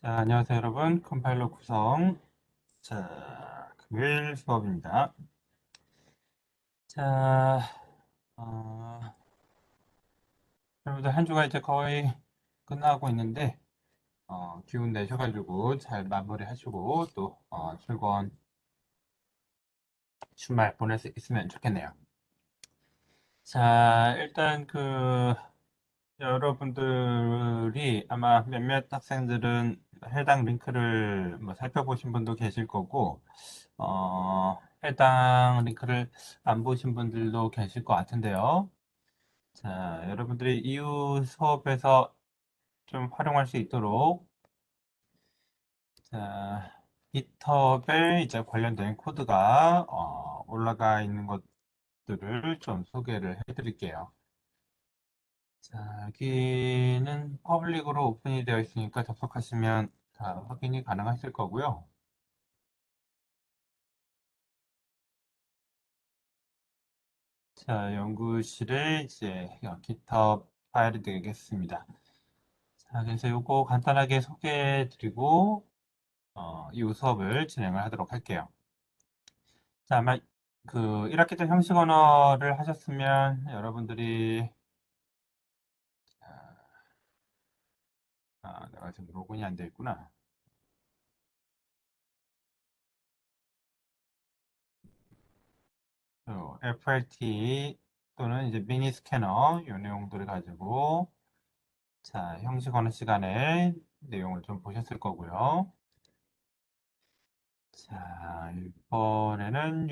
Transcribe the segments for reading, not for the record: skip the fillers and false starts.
자, 안녕하세요, 여러분. 컴파일러 구성. 자, 금요일 수업입니다. 자, 어, 여러분들 한 주가 이제 거의 끝나고 있는데, 기운 내셔가지고 잘 마무리하시고, 또, 즐거운 주말 보낼 수 있으면 좋겠네요. 자, 일단 여러분들이 아마 몇몇 학생들은 해당 링크를 뭐 살펴보신 분도 계실 거고, 해당 링크를 안 보신 분들도 계실 것 같은데요. 자, 여러분들이 이후 수업에서 좀 활용할 수 있도록, 자, GitHub에 이제 관련된 코드가 올라가 있는 것들을 좀 소개를 해드릴게요. 자, 여기는 퍼블릭으로 오픈이 되어 있으니까 접속하시면 다 확인이 가능하실 거고요. 자, 연구실에 이제 GitHub 파일이 되겠습니다. 자, 그래서 요거 간단하게 소개해 드리고, 이 수업을 진행을 하도록 할게요. 자, 아마 1학기 때 형식 언어를 하셨으면 여러분들이, 내가 지금 로그인이 안 되어 있구나. FRT 또는 이제 미니 스캐너, 이 내용들을 가지고, 자, 형식 언어 시간에 내용을 좀 보셨을 거고요. 자, 이번에는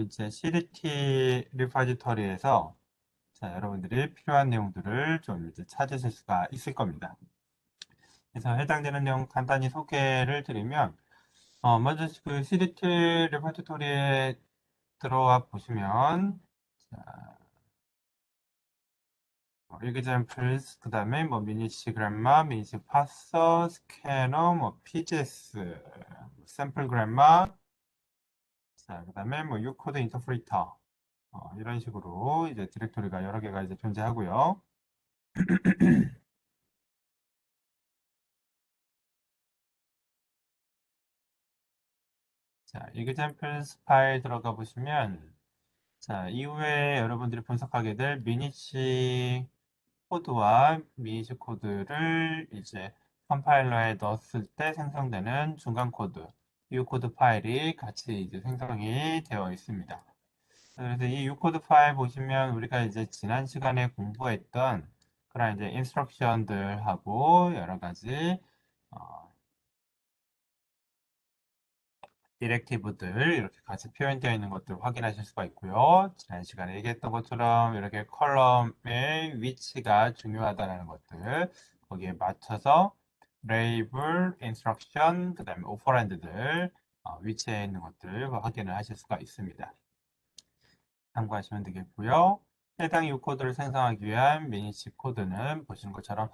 이제 CDT 리파지터리에서 자, 여러분들이 필요한 내용들을 좀 이제 찾으실 수가 있을 겁니다. 그래서 해당되는 내용 간단히 소개를 드리면, 먼저 CDT 리파지터리에 들어와 보시면, 자, examples, 그 다음에 뭐 미니시 그래마, 미니시 파서, 스캐너, 뭐 PGS, 샘플 그래마, 자, 그 다음에 뭐 유코드 인터프리터, 이런 식으로 이제 디렉토리가 여러 개가 이제 존재하고요. 자, examples 파일 들어가 보시면, 자, 이후에 여러분들이 분석하게 될 미니시 코드와 미니시 코드를 이제 컴파일러에 넣었을 때 생성되는 중간 코드, 이 코드 파일이 같이 이제 생성이 되어 있습니다. 그래서 이 U코드 파일 보시면 우리가 이제 지난 시간에 공부했던 그런 이제 인스트럭션들하고 여러 가지 어, 디렉티브들 이렇게 같이 표현되어 있는 것들 확인하실 수가 있고요. 지난 시간에 얘기했던 것처럼 이렇게 컬럼의 위치가 중요하다는 것들 거기에 맞춰서 레이블, 인스트럭션, 그 다음에 오퍼랜드들 위치해 있는 것들 확인을 하실 수가 있습니다. 참고하시면 되겠고요. 해당 U 코드를 생성하기 위한 미니C 코드는 보시는 것처럼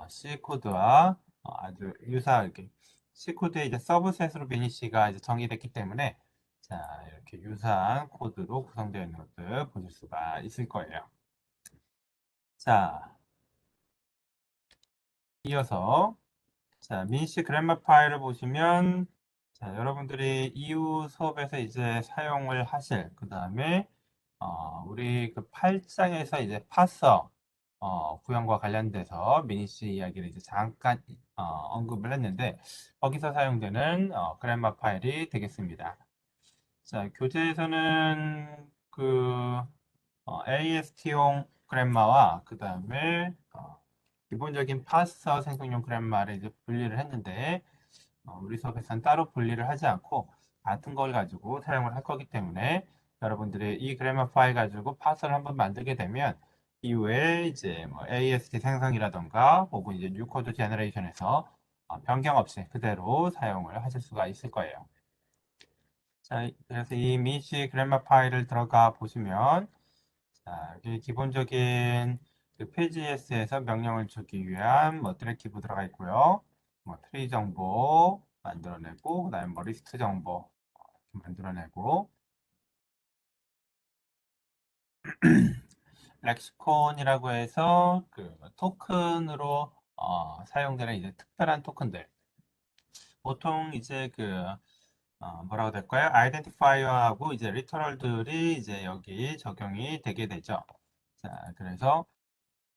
C 코드와 아주 유사하게 C 코드에 이제 서브셋으로 미니C가 이제 정의됐기 때문에 자 이렇게 유사한 코드로 구성되어 있는 것들 보실 수가 있을 거예요. 자 이어서 자 미니C 그래머 파일을 보시면 자 여러분들이 이후 수업에서 이제 사용을 하실 그 다음에 우리 그 8장에서 이제 파서 구현과 관련돼서 미니시 이야기를 이제 잠깐 언급을 했는데 거기서 사용되는 그래마 파일이 되겠습니다. 자, 교재에서는 AST용 그래마와 그 다음에 기본적인 파서 생성용 그래마를 이제 분리를 했는데 우리 수업에서는 따로 분리를 하지 않고 같은 걸 가지고 사용을 할 거기 때문에 여러분들이 이 그래머 파일 가지고 파서를 한번 만들게 되면 이후에 이제 뭐 AST 생성이라던가 혹은 이제 뉴코드 제너레이션에서 변경 없이 그대로 사용을 하실 수가 있을 거예요. 자, 그래서 이 미시 그래머 파일을 들어가 보시면 자, 여기 기본적인 그 페이지에서 명령을 주기 위한 뭐 디렉티브 들어가 있고요. 뭐 트리 정보 만들어내고 그다음에 뭐 리스트 정보 만들어내고 렉시콘이라고 해서 그 토큰으로 사용되는 이제 특별한 토큰들 보통 이제 뭐라고 될까요? 아이덴티파이어하고 이제 리터럴들이 이제 여기 적용이 되게 되죠. 자, 그래서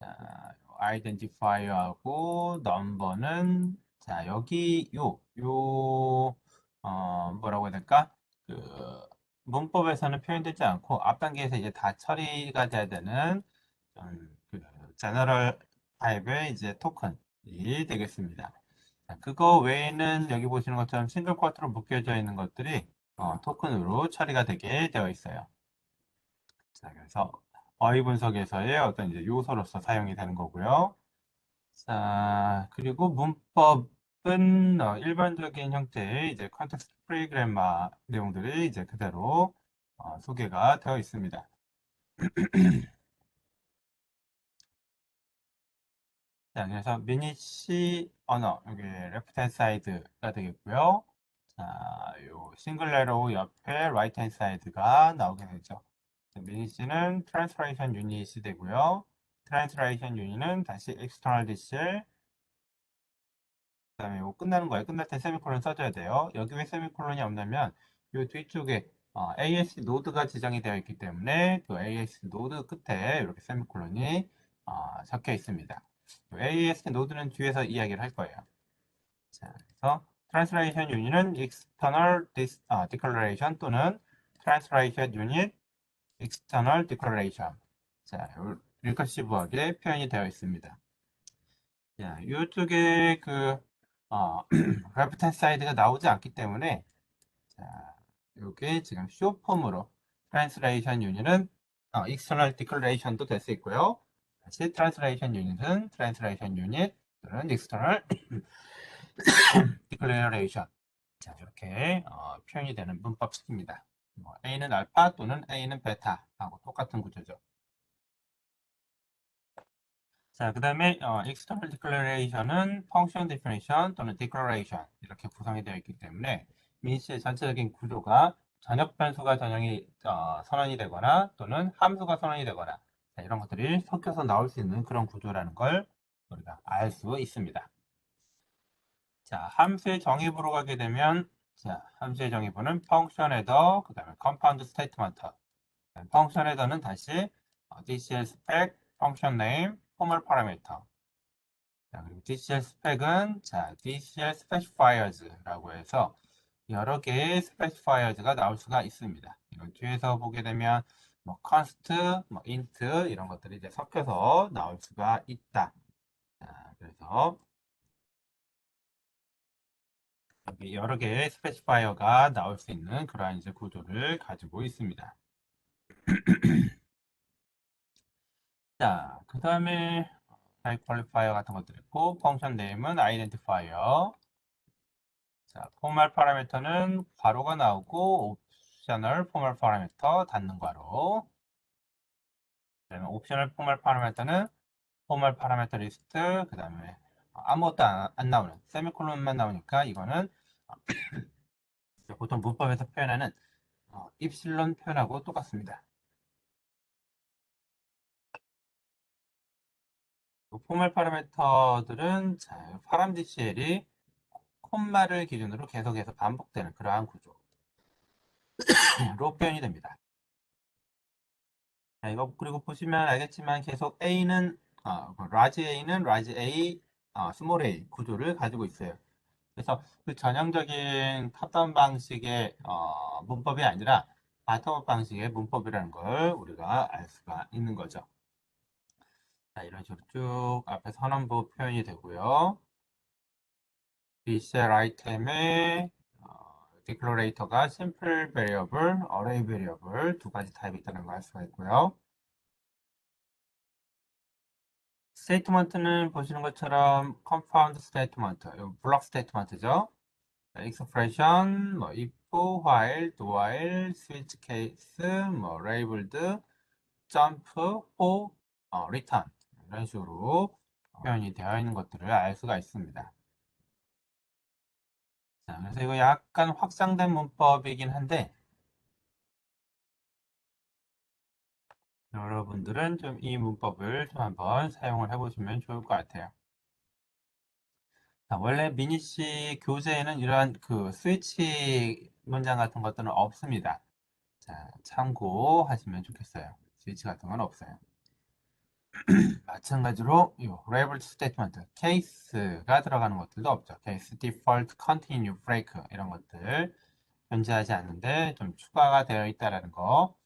자, 아이덴티파이어하고 넘버는 자, 여기 뭐라고 해야 될까? 그 문법에서는 표현되지 않고 앞 단계에서 이제 다 처리가 돼야 되는 그 제너럴 타입의 이제 토큰이 되겠습니다. 자, 그거 외에는 여기 보시는 것처럼 싱글 쿼터로 묶여져 있는 것들이 토큰으로 처리가 되게 되어 있어요. 자, 그래서 어휘 분석에서의 어떤 이제 요소로서 사용이 되는 거고요. 자, 그리고 문법은 일반적인 형태의 이제 컨텍스트 프리 그래머 내용들이 이제 그대로 소개가 되어 있습니다. 자, 그래서 미니시 언어, 여기 레프트 핸드 사이드가 되겠고요. 자, 요 싱글레로 옆에 라이트 핸드 사이드가 나오게 되죠. 미니시는 트랜스레이션 유닛이 되고요. 트랜스레이션 유닛은 다시 external DCL, 그다음에 이거 끝나는 거예요. 끝날 때 세미콜론 써줘야 돼요. 여기 왜 세미콜론이 없냐면 이 뒤쪽에 AS 노드가 지정이 되어 있기 때문에 그 AS 노드 끝에 이렇게 세미콜론이 적혀 있습니다. AS 노드는 뒤에서 이야기를 할 거예요. 자, 그래서 Translation Unit은 External Declaration 또는 Translation Unit External Declaration. 자, 리커시브하게 표현이 되어 있습니다. 자, 이쪽에 레프트 사이드가 나오지 않기 때문에 자, 이게 지금 쇼폼으로 Translation Unit은 External Declaration도 될 수 있고요. 다시 Translation Unit은 Translation Unit 또는 External Declaration. 자, 이렇게 표현이 되는 문법식입니다. A는 알파 또는 A는 베타하고 똑같은 구조죠. 자, 그 다음에 external declaration은 function definition 또는 declaration 이렇게 구성이 되어 있기 때문에 민시의 전체적인 구조가 전역 변수가 전형이 선언이 되거나 또는 함수가 선언이 되거나 자, 이런 것들이 섞여서 나올 수 있는 그런 구조라는 걸 우리가 알 수 있습니다. 자, 함수의 정의부로 가게 되면 자, 함수의 정의부는 function header, 그 다음에 compound statement. function header는 다시 DCL spec, function name, formal parameter. 자, 그리고 DCL 스펙은 자, DCL specifiers라고 해서 여러 개의 specifiers가 나올 수가 있습니다. 이건 뒤에서 보게 되면 뭐 const, 뭐 int 이런 것들이 이제 섞여서 나올 수가 있다. 자, 그래서 여기 여러 개의 스페시파이어가 나올 수 있는 그러한 이제 구조를 가지고 있습니다. 자, 그 다음에 타입 퀄리파이어 같은 것들 있고, 펑션 네임은 아이덴티파이어. 자, 포멀 파라미터는 괄호가 나오고, 옵셔널 포멀 파라미터 닫는 괄호. 그다음에 옵셔널 포멀 파라미터는 포멀 파라미터 리스트, 그 다음에 아무것도 안 나오는, 세미콜론만 나오니까 이거는 보통 문법에서 표현하는 입실론 표현하고 똑같습니다. 포멀 파라미터들은 파람DCL이 콤마를 기준으로 계속해서 반복되는 그러한 구조로 표현이 됩니다. 자, 이거 그리고 보시면 알겠지만 계속 A는 라지 A는 라지 A, 스몰 A 구조를 가지고 있어요. 그래서 그 전형적인 탑다운 방식의 문법이 아니라 바텀업 방식의 문법이라는 걸 우리가 알 수가 있는 거죠. 자, 이런 식으로 쭉 앞에 선언부 표현이 되고요. BCL 아이템의 디클러레이터가 심플 베리어블, 어레이 베리어블 두 가지 타입이 있다는 걸 알 수가 있고요. 스테이트먼트는 보시는 것처럼 컴파운드 스테이트먼트, 블록 스테이트먼트죠. 익스프레션, 뭐 if, while, do while, switch case, 뭐 labeled, jump, for, return 이런 식으로 표현이 되어 있는 것들을 알 수가 있습니다. 자, 그래서 이거 약간 확장된 문법이긴 한데 여러분들은 좀 이 문법을 좀 한번 사용을 해보시면 좋을 것 같아요. 자, 원래 미니C 교재에는 이러한 그 스위치 문장 같은 것들은 없습니다. 자, 참고하시면 좋겠어요. 스위치 같은 건 없어요. 마찬가지로 이 레벨 스테이트먼트, 케이스가 들어가는 것들도 없죠. 케이스, 디폴트, 컨티뉴, 브레이크 이런 것들 존재하지 않는데 좀 추가가 되어 있다라는 거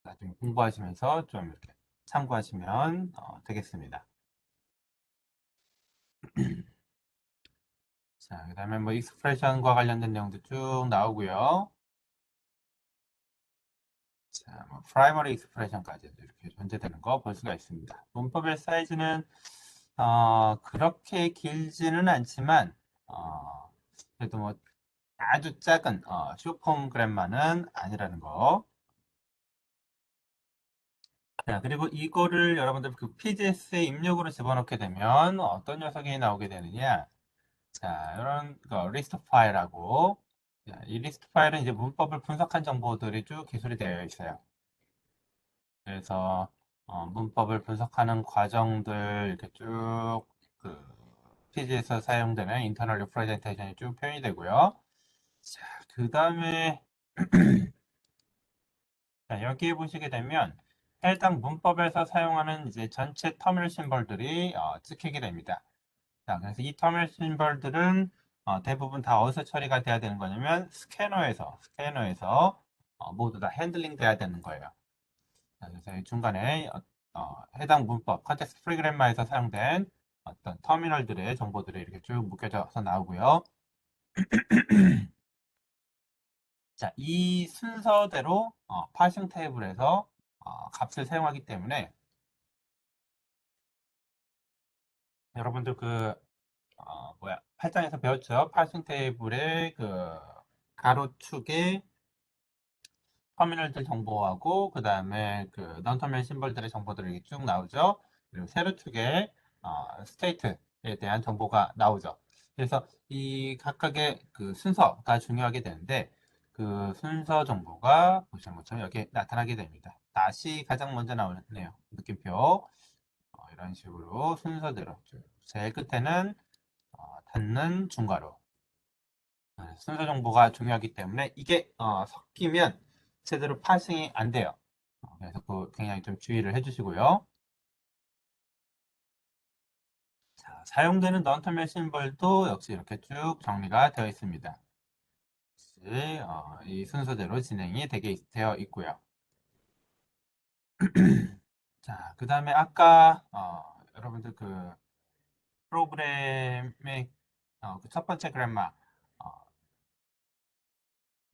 나중에 공부하시면서 좀 이렇게 참고하시면 되겠습니다. 자, 그 다음에 뭐 익스프레션과 관련된 내용도 쭉 나오고요. 자, 뭐 프라이머리 익스프레션까지 이렇게 존재되는 거 볼 수가 있습니다. 문법의 사이즈는 그렇게 길지는 않지만 그래도 뭐 아주 작은 숏폼 그램마는 아니라는 거. 자, 그리고 이거를 여러분들 그 PGS에 입력으로 집어넣게 되면 어떤 녀석이 나오게 되느냐? 자, 이런 거 리스트 파일하고 자, 이 리스트 파일은 이제 문법을 분석한 정보들이 쭉 기술이 되어 있어요. 그래서 문법을 분석하는 과정들 이렇게 쭉그 PG에서 사용되는 인터널 리프레젠테이션이 쭉 표현이 되고요. 자, 그 다음에 여기에 보시게 되면 해당 문법에서 사용하는 이제 전체 터미널 심벌들이 찍히게 됩니다. 자, 그래서 이 터미널 심벌들은 대부분 다 어디서 처리가 돼야 되는 거냐면 스캐너에서 모두 다 핸들링 돼야 되는 거예요. 자, 그래서 이 중간에 해당 문법, 컨텍스트 프리그램마에서 사용된 어떤 터미널들의 정보들이 이렇게 쭉 묶여져서 나오고요. 자, 이 순서대로 파싱 테이블에서 값을 사용하기 때문에 여러분들 그 뭐야 8장에서 배웠죠? 파싱 테이블의 그 가로축에 터미널들 정보하고 그 다음에 그 non-터미널 심벌들의 정보들이 쭉 나오죠. 그리고 세로축에 스테이트에 대한 정보가 나오죠. 그래서 이 각각의 그 순서가 중요하게 되는데 그 순서 정보가 보시는 것처럼 여기 나타나게 됩니다. 낫이 가장 먼저 나오네요. 느낌표 이런 식으로 순서대로 제일 끝에는 닫는 중괄호 순서 정보가 중요하기 때문에 이게 섞이면 제대로 파싱이 안 돼요. 그래서 그 굉장히 좀 주의를 해주시고요. 자, 사용되는 넌터미널 심벌도 역시 이렇게 쭉 정리가 되어 있습니다. 역시, 이 순서대로 진행이 되어 있고요. 자, 그 다음에 아까 여러분들 그 프로그램의 그첫 번째 그래마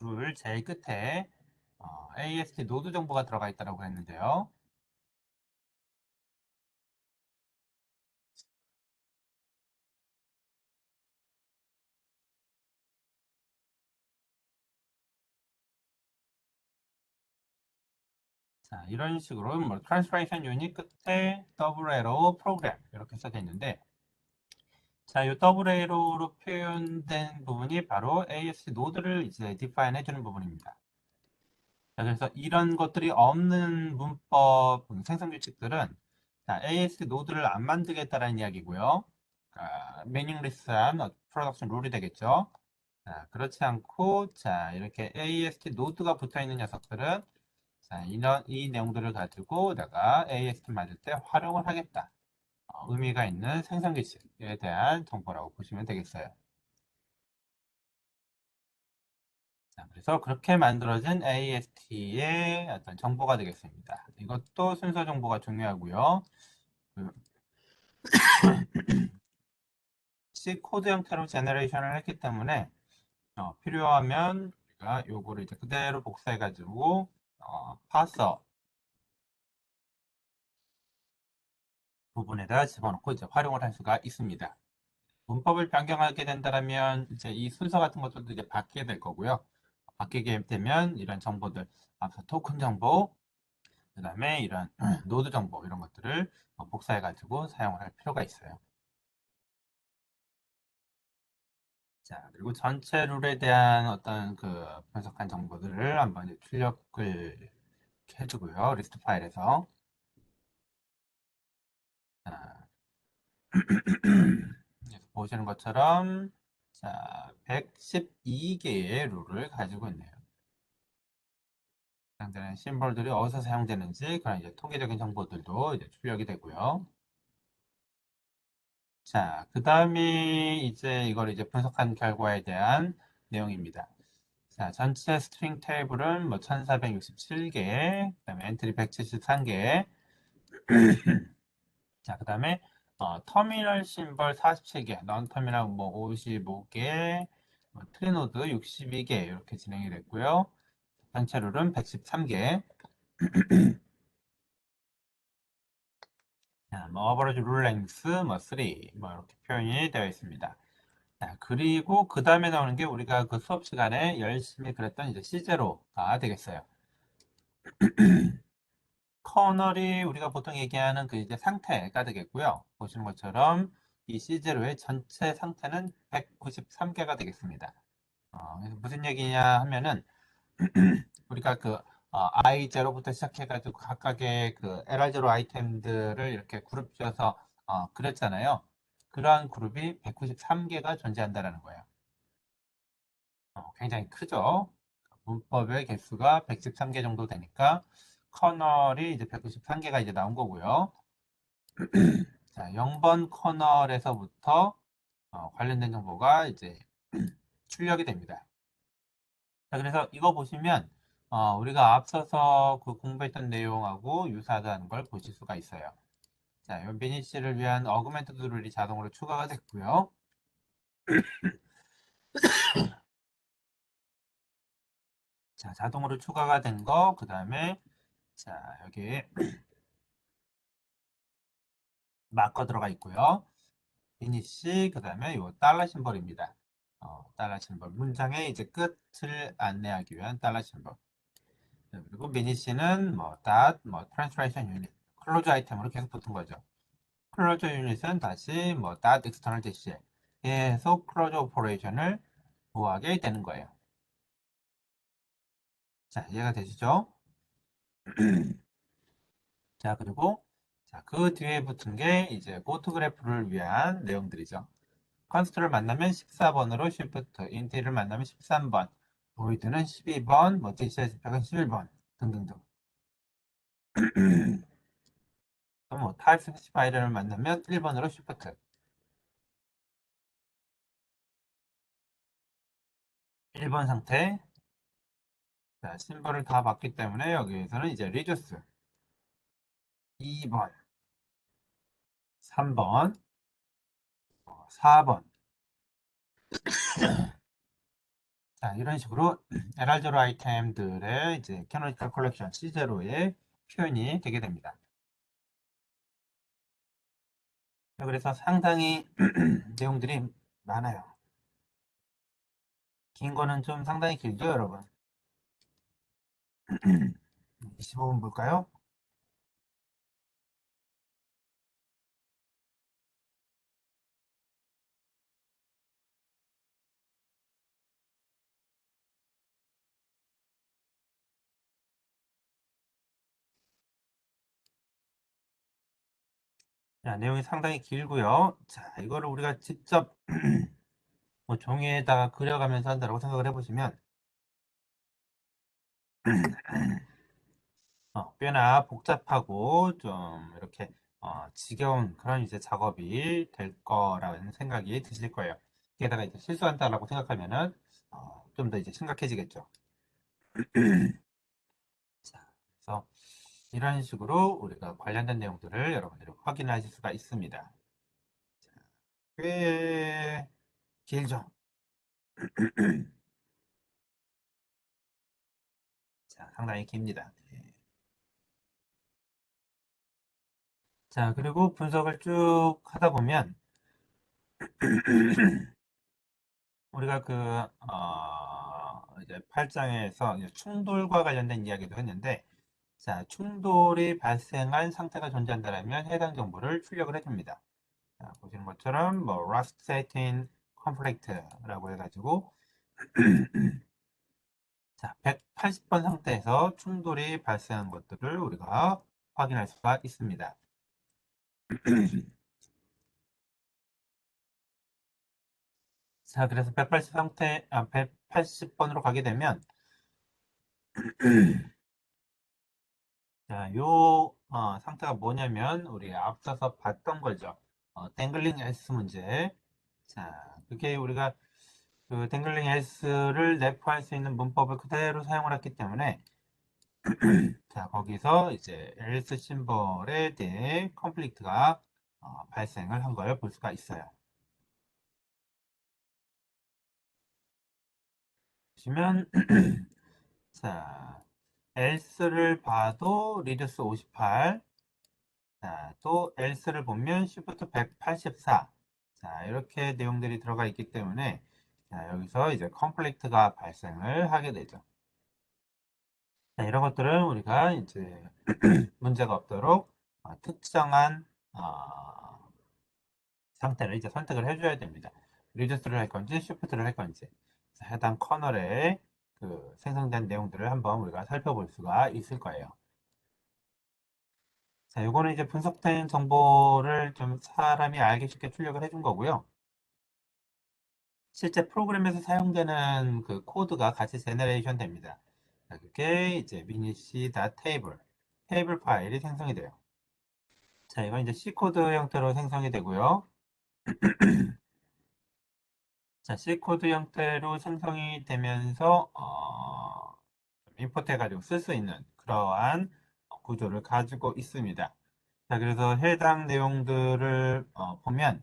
룰 제일 끝에 AST 노드 정보가 들어가 있다고 했는데요. 자, 이런 식으로 뭐 트랜스레이션 유닛 끝에 더블 에러 프로그램 이렇게 써져 있는데 자, 이 더블 에러로 표현된 부분이 바로 ASC 노드를 이제 디파인 해주는 부분입니다. 자, 그래서 이런 것들이 없는 문법 생성 규칙들은 자, ASC 노드를 안 만들겠다는 이야기고요. meaningless한 프로덕션 룰이 되겠죠. 자, 그렇지 않고 자, 이렇게 AST 노드가 붙어 있는 녀석들은 자, 이 내용들을 가지고 내가 AST 만들 때 활용을 하겠다. 의미가 있는 생성 규칙에 대한 정보라고 보시면 되겠어요. 자, 그래서 그렇게 만들어진 AST의 어떤 정보가 되겠습니다. 이것도 순서 정보가 중요하고요. 그 C 코드 형태로 제너레이션을 했기 때문에 필요하면 우리가 요거를 이제 그대로 복사해가지고 파서 부분에다 집어넣고 이제 활용을 할 수가 있습니다. 문법을 변경하게 된다면 이제 이 순서 같은 것들도 이제 바뀌게 될 거고요. 바뀌게 되면 이런 정보들, 앞서 토큰 정보, 그 다음에 이런 노드 정보 이런 것들을 복사해 가지고 사용을 할 필요가 있어요. 자, 그리고 전체 룰에 대한 어떤 그 분석한 정보들을 한번 이제 출력을 해주고요. 리스트 파일에서. 자, 보시는 것처럼 자, 112개의 룰을 가지고 있네요. 해당되는 심볼들이 어디서 사용되는지 그런 이제 통계적인 정보들도 이제 출력이 되고요. 자, 그 다음이 이제 이걸 이제 분석한 결과에 대한 내용입니다. 자, 전체 스트링 테이블은 뭐 1467개, 그 다음에 엔트리 173개, 자, 그 다음에 터미널 심벌 47개, 넌 터미널 뭐 55개, 트리노드 62개 이렇게 진행이 됐고요. 전체 룰은 113개. 자, 뭐 어버러지 룰 랭스 뭐 3, 뭐 이렇게 표현이 되어 있습니다. 자, 그리고 그 다음에 나오는 게 우리가 그 수업 시간에 열심히 그랬던 이제 C0가 되겠어요. 커널이 우리가 보통 얘기하는 그 이제 상태가 되겠고요. 보시는 것처럼 이 C0의 전체 상태는 193개가 되겠습니다. 그래서 무슨 얘기냐 하면은 우리가 그 I0부터 시작해가지고 각각의 그 LR0 아이템들을 이렇게 그룹 지어서 그렸잖아요. 그러한 그룹이 193개가 존재한다는 거예요. 굉장히 크죠. 문법의 개수가 113개 정도 되니까 커널이 이제 193개가 이제 나온 거고요. 자, 0번 커널에서부터 관련된 정보가 이제 출력이 됩니다. 자, 그래서 이거 보시면 우리가 앞서서 그 공부했던 내용하고 유사하다는 걸 보실 수가 있어요. 자, 요 미니씨를 위한 어그멘트 룰이 자동으로 추가가 됐고요. 자, 자동으로 추가가 된 거, 그 다음에 자, 여기 마커 들어가 있고요. 미니씨, 그 다음에 요 달러 심벌입니다. 달러 심벌. 문장의 이제 끝을 안내하기 위한 달러 심벌. 그리고 미니씨는 뭐, 뭐, 트랜스레이션 유닛, 클로즈 아이템으로 계속 붙은 거죠. 클로저 유닛은 다시 뭐 dot external 대시에 계속 클로저 오퍼레이션을 구하게 되는 거예요. 자, 이해가 되시죠? 자, 그리고 자, 그 뒤에 붙은 게 이제 고트 그래프를 위한 내용들이죠. 컨스트를 만나면 14번으로 shift, 인티를 만나면 13번, 보이드는 12번, 뭐 디시에 스펙은 11번 등등등. 또 뭐 타입 스페시파이어를 만나면 1번으로 shift, 1번 상태. 자, 심벌을 다 봤기 때문에 여기에서는 이제 reduce 2번, 3번, 4번. 자, 이런 식으로 에랄저로 아이템들의 이제 캐노니컬 컬렉션 C0의 표현이 되게 됩니다. 그래서 상당히 내용들이 많아요. 긴 거는 좀 상당히 길죠, 여러분? 25분 볼까요? 자, 내용이 상당히 길고요. 자, 이거를 우리가 직접 뭐 종이에다가 그려가면서 한다고 생각을 해보시면 꽤나 복잡하고 좀 이렇게 지겨운 그런 이제 작업이 될 거라는 생각이 드실 거예요. 게다가 이제 실수한다라고 생각하면은 좀 더 이제 심각해지겠죠. 자, 그래서 이런 식으로 우리가 관련된 내용들을 여러분들이 확인하실 수가 있습니다. 꽤 길죠. 자, 상당히 깁니다. 네. 자, 그리고 분석을 쭉 하다 보면 우리가 그 이제 8장에서 충돌과 관련된 이야기도 했는데, 자, 충돌이 발생한 상태가 존재한다면 해당 정보를 출력을 해줍니다. 자, 보시는 것처럼 뭐 Rust Setting Conflict라고 해가지고 자, 180번 상태에서 충돌이 발생한 것들을 우리가 확인할 수가 있습니다. 자, 그래서 180번으로 가게 되면, 자, 상태가 뭐냐면, 우리 앞서서 봤던 거죠. 댕글링 S 문제. 자, 그게 우리가 그 댕글링 S를 내포할 수 있는 문법을 그대로 사용을 했기 때문에, 자, 거기서 이제 else 심벌에 대해 컴플리트가 발생을 한 걸 볼 수가 있어요. 보시면, 자, else를 봐도 리듀스 58, 자, 또 else를 보면 shift 184. 자, 이렇게 내용들이 들어가 있기 때문에, 자, 여기서 이제 컴플리트가 발생을 하게 되죠. 자, 이런 것들은 우리가 이제 문제가 없도록 특정한 상태를 이제 선택을 해줘야 됩니다. 리듀스를 할 건지, 쉬프트를 할 건지. 자, 해당 커널에 그 생성된 내용들을 한번 우리가 살펴볼 수가 있을 거예요. 자, 요거는 이제 분석된 정보를 좀 사람이 알기 쉽게 출력을 해준 거고요. 실제 프로그램에서 사용되는 그 코드가 같이 제너레이션 됩니다. 자, 그게 이제 minic.table, 테이블 파일이 생성이 돼요. 자, 이건 이제 C 코드 형태로 생성이 되고요. 자, C 코드 형태로 생성이 되면서 임포트 해가지고 쓸 수 있는 그러한 구조를 가지고 있습니다. 자, 그래서 해당 내용들을 보면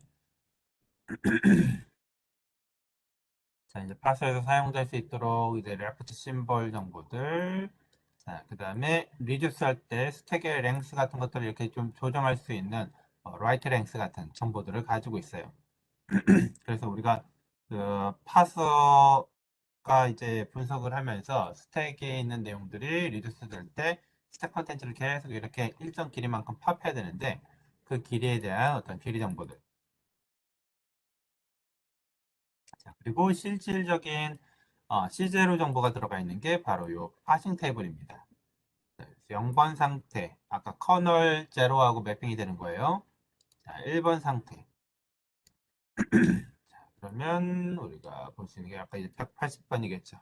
자, 이제 파서에서 사용될 수 있도록 이제 레프트 심벌 정보들, 자, 그 다음에 리듀스 할 때 스택의 랭스 같은 것들을 이렇게 좀 조정할 수 있는 라이트 랭스 같은 정보들을 가지고 있어요. 그래서 우리가 그 파서가 이제 분석을 하면서 스택에 있는 내용들이 리듀스 될 때 스택 컨텐츠를 계속 이렇게 일정 길이만큼 팝해야 되는데 그 길이에 대한 어떤 길이 정보들. 자, 그리고 실질적인 C0 정보가 들어가 있는 게 바로 이 파싱 테이블입니다. 0번 상태, 아까 커널 제로하고 매핑이 되는 거예요. 자, 1번 상태. 그러면 우리가 볼 수 있는 게 아까 이제 180번이겠죠.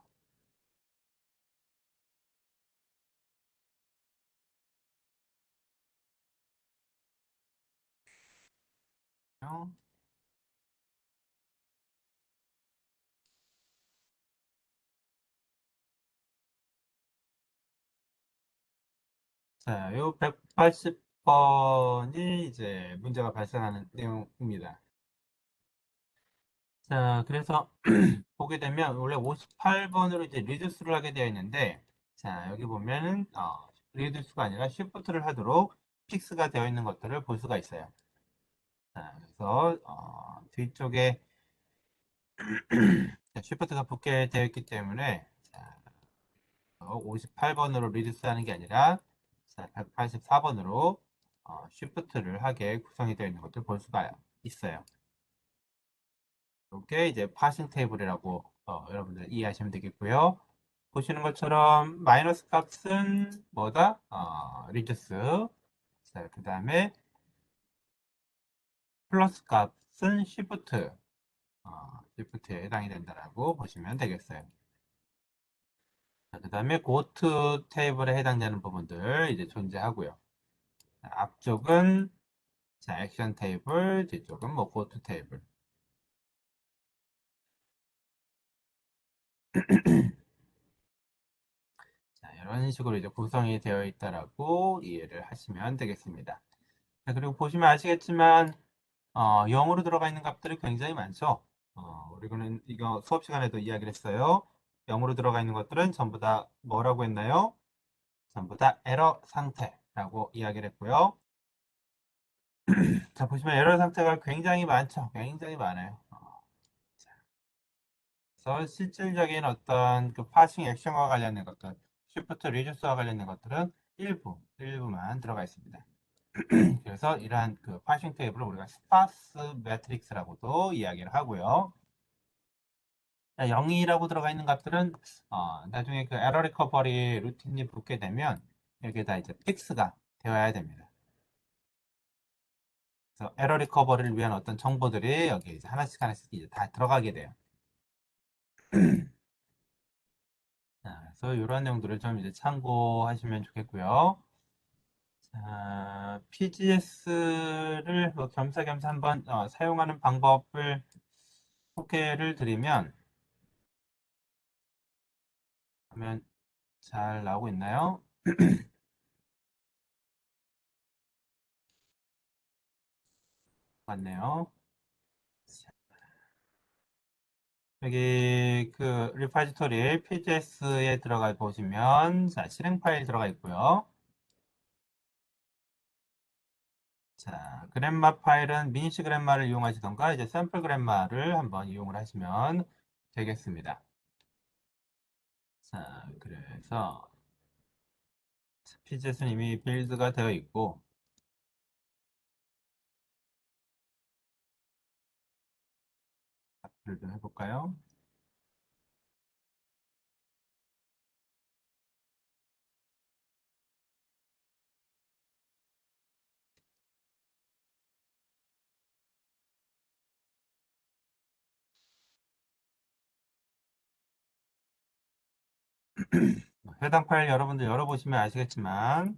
자, 요 180번이 이제 문제가 발생하는 내용입니다. 자, 그래서 보게 되면 원래 58번으로 이제 리듀스를 하게 되어 있는데, 자, 여기 보면은 리듀스가 아니라 쉬프트를 하도록 픽스가 되어 있는 것들을 볼 수가 있어요. 자, 그래서 뒤쪽에 쉬프트가 붙게 되어 있기 때문에 자, 58번으로 리듀스 하는 게 아니라 184번으로 쉬프트를 하게 구성이 되어 있는 것을 볼 수가 있어요. 이게 이제 파싱 테이블이라고 여러분들 이해하시면 되겠고요. 보시는 것처럼 마이너스 값은 뭐다? 리듀스. 자, 그 다음에 플러스 값은 쉬프트. 쉬프트에 해당이 된다라고 보시면 되겠어요. 그 다음에 고트 테이블에 해당되는 부분들 이제 존재하고요. 자, 앞쪽은 자, 액션 테이블, 뒤쪽은 뭐 고트 테이블. 자, 이런 식으로 이제 구성이 되어 있다라고 이해를 하시면 되겠습니다. 자, 그리고 보시면 아시겠지만 0으로 들어가 있는 값들이 굉장히 많죠. 우리는 이거 수업 시간에도 이야기를 했어요. 0으로 들어가 있는 것들은 전부 다 뭐라고 했나요? 전부 다 에러 상태라고 이야기를 했고요. 자, 보시면 에러 상태가 굉장히 많죠. 굉장히 많아요. 그래서 실질적인 어떤 그 파싱 액션과 관련된 것들, 쉬프트 리듀스와 관련된 것들은 일부만 들어가 있습니다. 그래서 이러한 그 파싱 테이블을 우리가 스파스 매트릭스라고도 이야기를 하고요. 0이라고 들어가 있는 값들은 나중에 그 에러 리커버리 루틴이 붙게 되면 여기에다 이제 픽스가 되어야 됩니다. 그래서 에러 리커버리를 위한 어떤 정보들이 여기 이제 하나씩 이제 다 들어가게 돼요. 자, 그래서 이런 내용들을 좀 이제 참고하시면 좋겠고요. 자, PGS를 겸사겸사 한번 사용하는 방법을 소개를 드리면, 화면 잘 나오고 있나요? 맞네요. 여기 그 리파지토리 PGS에 들어가 보시면, 자, 실행 파일 들어가 있고요. 자, 그랜마 파일은 미니시 그랜마를 이용하시던가 이제 샘플 그랜마를 한번 이용을 하시면 되겠습니다. 자, 그래서 PGS는 이미 빌드가 되어 있고, 빌드 해볼까요? 해당 파일 여러분들 열어보시면 아시겠지만,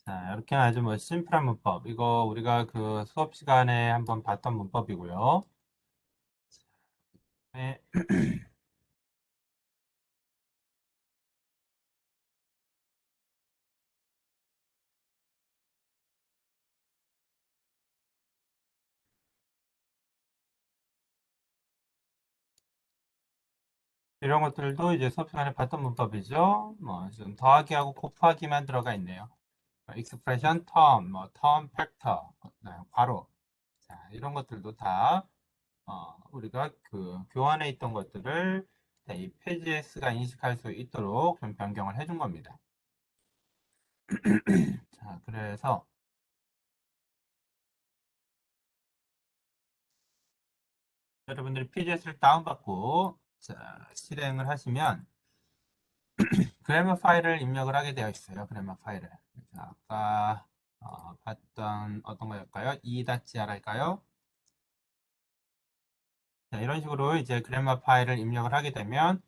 자, 이렇게 아주 뭐 심플한 문법. 이거 우리가 그 수업 시간에 한번 봤던 문법이고요. 네, 이런 것들도 이제 수업 시간에 봤던 문법이죠. 뭐, 좀 더하기하고 곱하기만 들어가 있네요. 익스프레션, 텀, 뭐, 텀, 팩터, 괄호. 자, 이런 것들도 다, 우리가 그 교환해 있던 것들을 이 페이지에스가 인식할 수 있도록 좀 변경을 해준 겁니다. 자, 그래서 여러분들이 PGS를 다운받고, 자, 실행을 하시면, 그래머 파일을 입력을 하게 되어 있어요. 그래머 파일을. 자, 아까 봤던 어떤 거였까요? E.gr일까요? 자, 이런 식으로 이제 그래머 파일을 입력을 하게 되면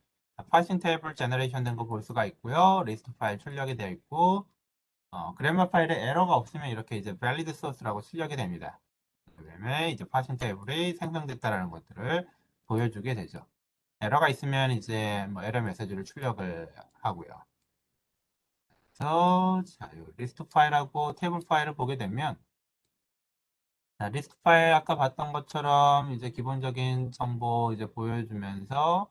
파싱 테이블 제너레이션 된 거 볼 수가 있고요. 리스트 파일 출력이 되어 있고 그래머 파일에 에러가 없으면 이렇게 이제 valid source라고 출력이 됩니다. 그다음에 이제 파싱 테이블이 생성됐다라는 것들을 보여주게 되죠. 에러가 있으면 이제 뭐 에러 메시지를 출력을 하고요. 그래서 자, 요 리스트 파일하고 테이블 파일을 보게 되면 자, 리스트 파일 아까 봤던 것처럼 이제 기본적인 정보 이제 보여주면서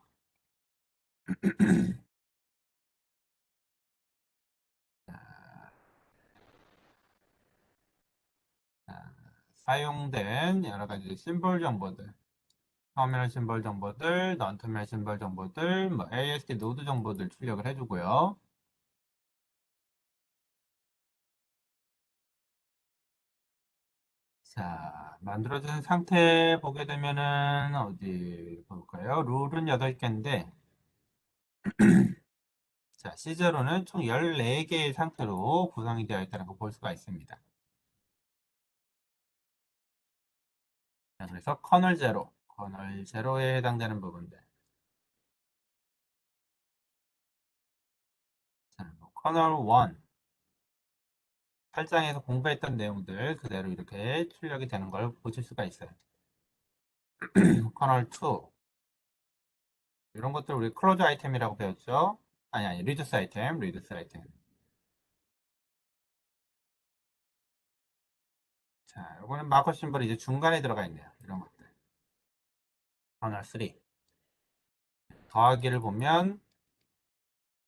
자, 사용된 여러 가지 심볼 정보들, 터미널 심볼 정보들, 넌 터미널 심볼 정보들, 뭐 ASD 노드 정보들 출력을 해주고요. 자, 만들어진 상태 보게 되면은 어디 볼까요? 룰은 8개인데 자, 시제로는 총 14개의 상태로 구성이 되어 있다는 걸 볼 수가 있습니다. 자, 그래서 커널 제로에 해당되는 부분들. 자, 뭐 커널 1, 8장에서 공부했던 내용들 그대로 이렇게 출력이 되는 걸 보실 수가 있어요. 커널 2, 이런 것들 우리 클로즈 아이템이라고 배웠죠? 아니, 리듀스 아이템. 자, 이거는 마커 심볼이 이제 중간에 들어가 있네요. 이런 것들. 커널 3. 더하기를 보면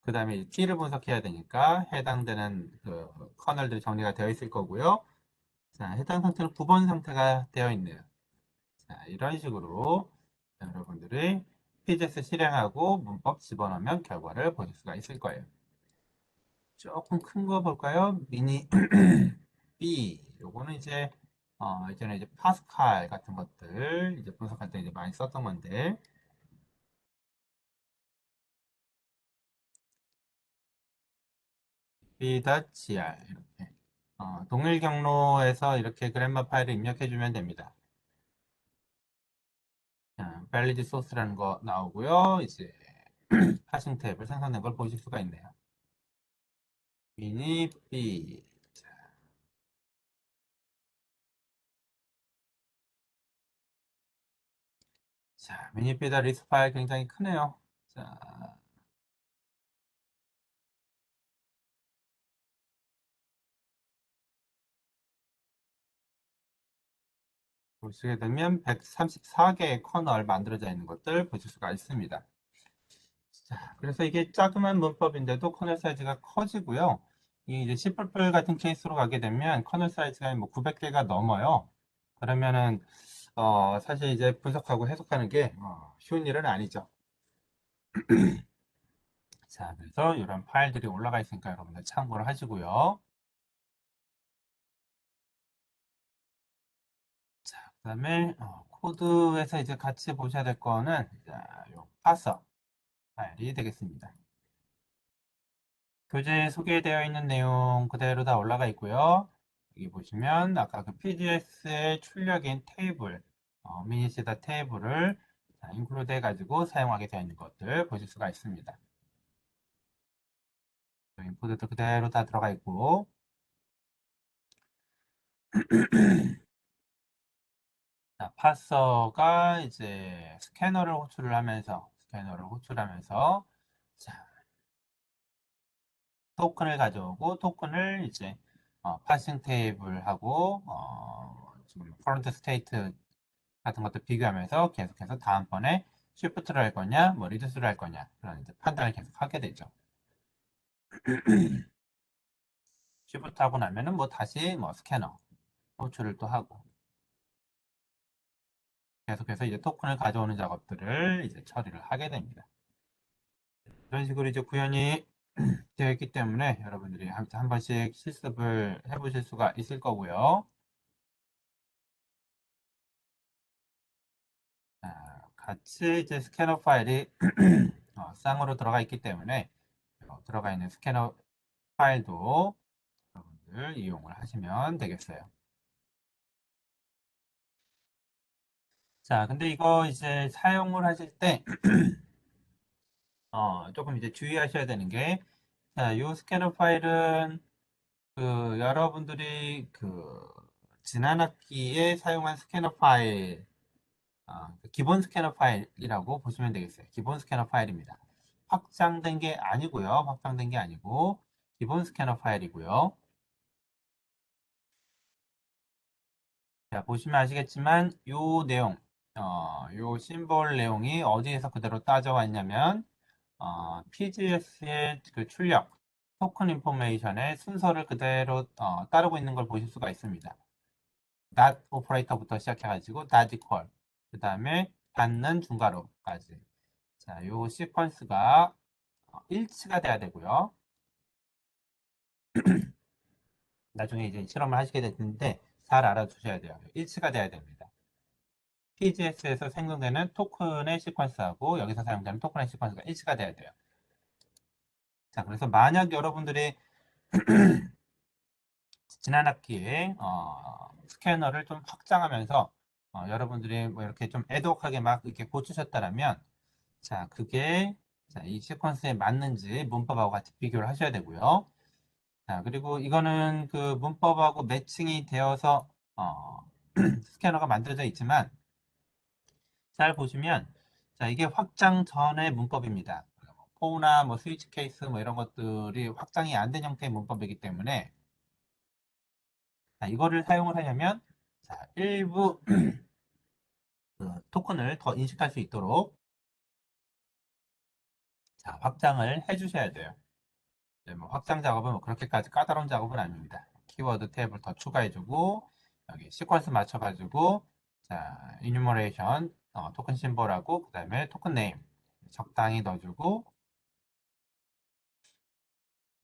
그 다음에 T를 분석해야 되니까 해당되는 그 커널들이 정리가 되어 있을 거고요. 자, 해당 상태는 9번 상태가 되어 있네요. 자, 이런 식으로 여러분들이 PGS 실행하고 문법 집어넣으면 결과를 보실 수가 있을 거예요. 조금 큰 거 볼까요? 미니 B. 요거는 이제 이제는 이제 파스칼 같은 것들 이제 분석할 때 이제 많이 썼던 건데 B.gr 이렇게 동일 경로에서 이렇게 그래머 파일을 입력해 주면 됩니다. 자, valid source라는 거 나오고요. 이제 하싱 탭을 생성된 걸 보실 수가 있네요. 미니 B. 자, 미니 B다 리스트 파일 굉장히 크네요. 자, 보시게 되면 134개의 커널 만들어져 있는 것들 보실 수가 있습니다. 자, 그래서 이게 자그만 문법인데도 커널 사이즈가 커지고요. 이 이제 C++ 같은 케이스로 가게 되면 커널 사이즈가 뭐 900개가 넘어요. 그러면은 사실 이제 분석하고 해석하는 게 쉬운 일은 아니죠. 자, 그래서 이런 파일들이 올라가 있으니까 여러분들 참고를 하시고요. 자, 그다음에 코드에서 이제 같이 보셔야 될 거는 자, 요 파서 파일이 되겠습니다. 교재에 소개되어 있는 내용 그대로 다 올라가 있고요. 여기 보시면 아까 그 PGS의 출력인 테이블, 미니시다 테이블을 인클루드 해가지고 사용하게 되어 있는 것들 보실 수가 있습니다. 인코드도 그대로 다 들어가 있고 자, 파서가 이제 스캐너를 호출하면서 자, 토큰을 가져오고 토큰을 이제 파싱 테이블하고 지금 커런트 스테이트 같은 것도 비교하면서 계속해서 다음번에 쉬프트를 할 거냐, 뭐 리듀스를 할 거냐 그런 이제 판단을 계속 하게 되죠. 쉬프트 하고 나면은 뭐 다시 뭐 스캐너 호출을 또 하고 계속해서 이제 토큰을 가져오는 작업들을 이제 처리를 하게 됩니다. 이런 식으로 이제 구현이 되어 있기 때문에 여러분들이 한 번씩 실습을 해보실 수가 있을 거고요. 같이 이제 스캐너 파일이 쌍으로 들어가 있기 때문에 들어가 있는 스캐너 파일도 여러분들 이용을 하시면 되겠어요. 자, 근데 이거 이제 사용을 하실 때 조금 이제 주의하셔야 되는 게 자, 이 스캐너 파일은 그 여러분들이 그 지난 학기에 사용한 스캐너 파일 그 기본 스캐너 파일이라고 보시면 되겠어요. 기본 스캐너 파일입니다. 확장된 게 아니고요. 확장된 게 아니고 기본 스캐너 파일이고요. 자, 보시면 아시겠지만 요 내용, 요 심볼 내용이 어디에서 그대로 따져왔냐면 PGS의 그 출력, 토큰 인포메이션의 순서를 그대로 따르고 있는 걸 보실 수가 있습니다. not 오퍼레이터부터 시작해가지고 not equal, 그 다음에 닫는 중괄호까지. 자, 요 시퀀스가 일치가 돼야 되고요. 나중에 이제 실험을 하시게 될 텐데 잘 알아두셔야 돼요. 일치가 돼야 됩니다. PGS에서 생성되는 토큰의 시퀀스하고 여기서 사용되는 토큰의 시퀀스가 일치가 돼야 돼요. 자, 그래서 만약 여러분들이 지난 학기에 스캐너를 좀 확장하면서 여러분들이 뭐 이렇게 좀 애독하게 막 이렇게 고치셨다면 자, 그게 자, 이 시퀀스에 맞는지 문법하고 같이 비교를 하셔야 되고요. 자, 그리고 이거는 그 문법하고 매칭이 되어서 스캐너가 만들어져 있지만 잘 보시면 자, 이게 확장 전의 문법입니다. 포나 뭐 스위치 케이스 뭐 이런 것들이 확장이 안 된 형태의 문법이기 때문에 자, 이거를 사용을 하려면 자, 일부 그 토큰을 더 인식할 수 있도록 자, 확장을 해주셔야 돼요. 네, 뭐 확장 작업은 뭐 그렇게까지 까다로운 작업은 아닙니다. 키워드 탭을 더 추가해주고 여기 시퀀스 맞춰가지고 자, 이뉴머레이션 토큰 심볼하고 그 다음에 토큰 네임 적당히 넣어주고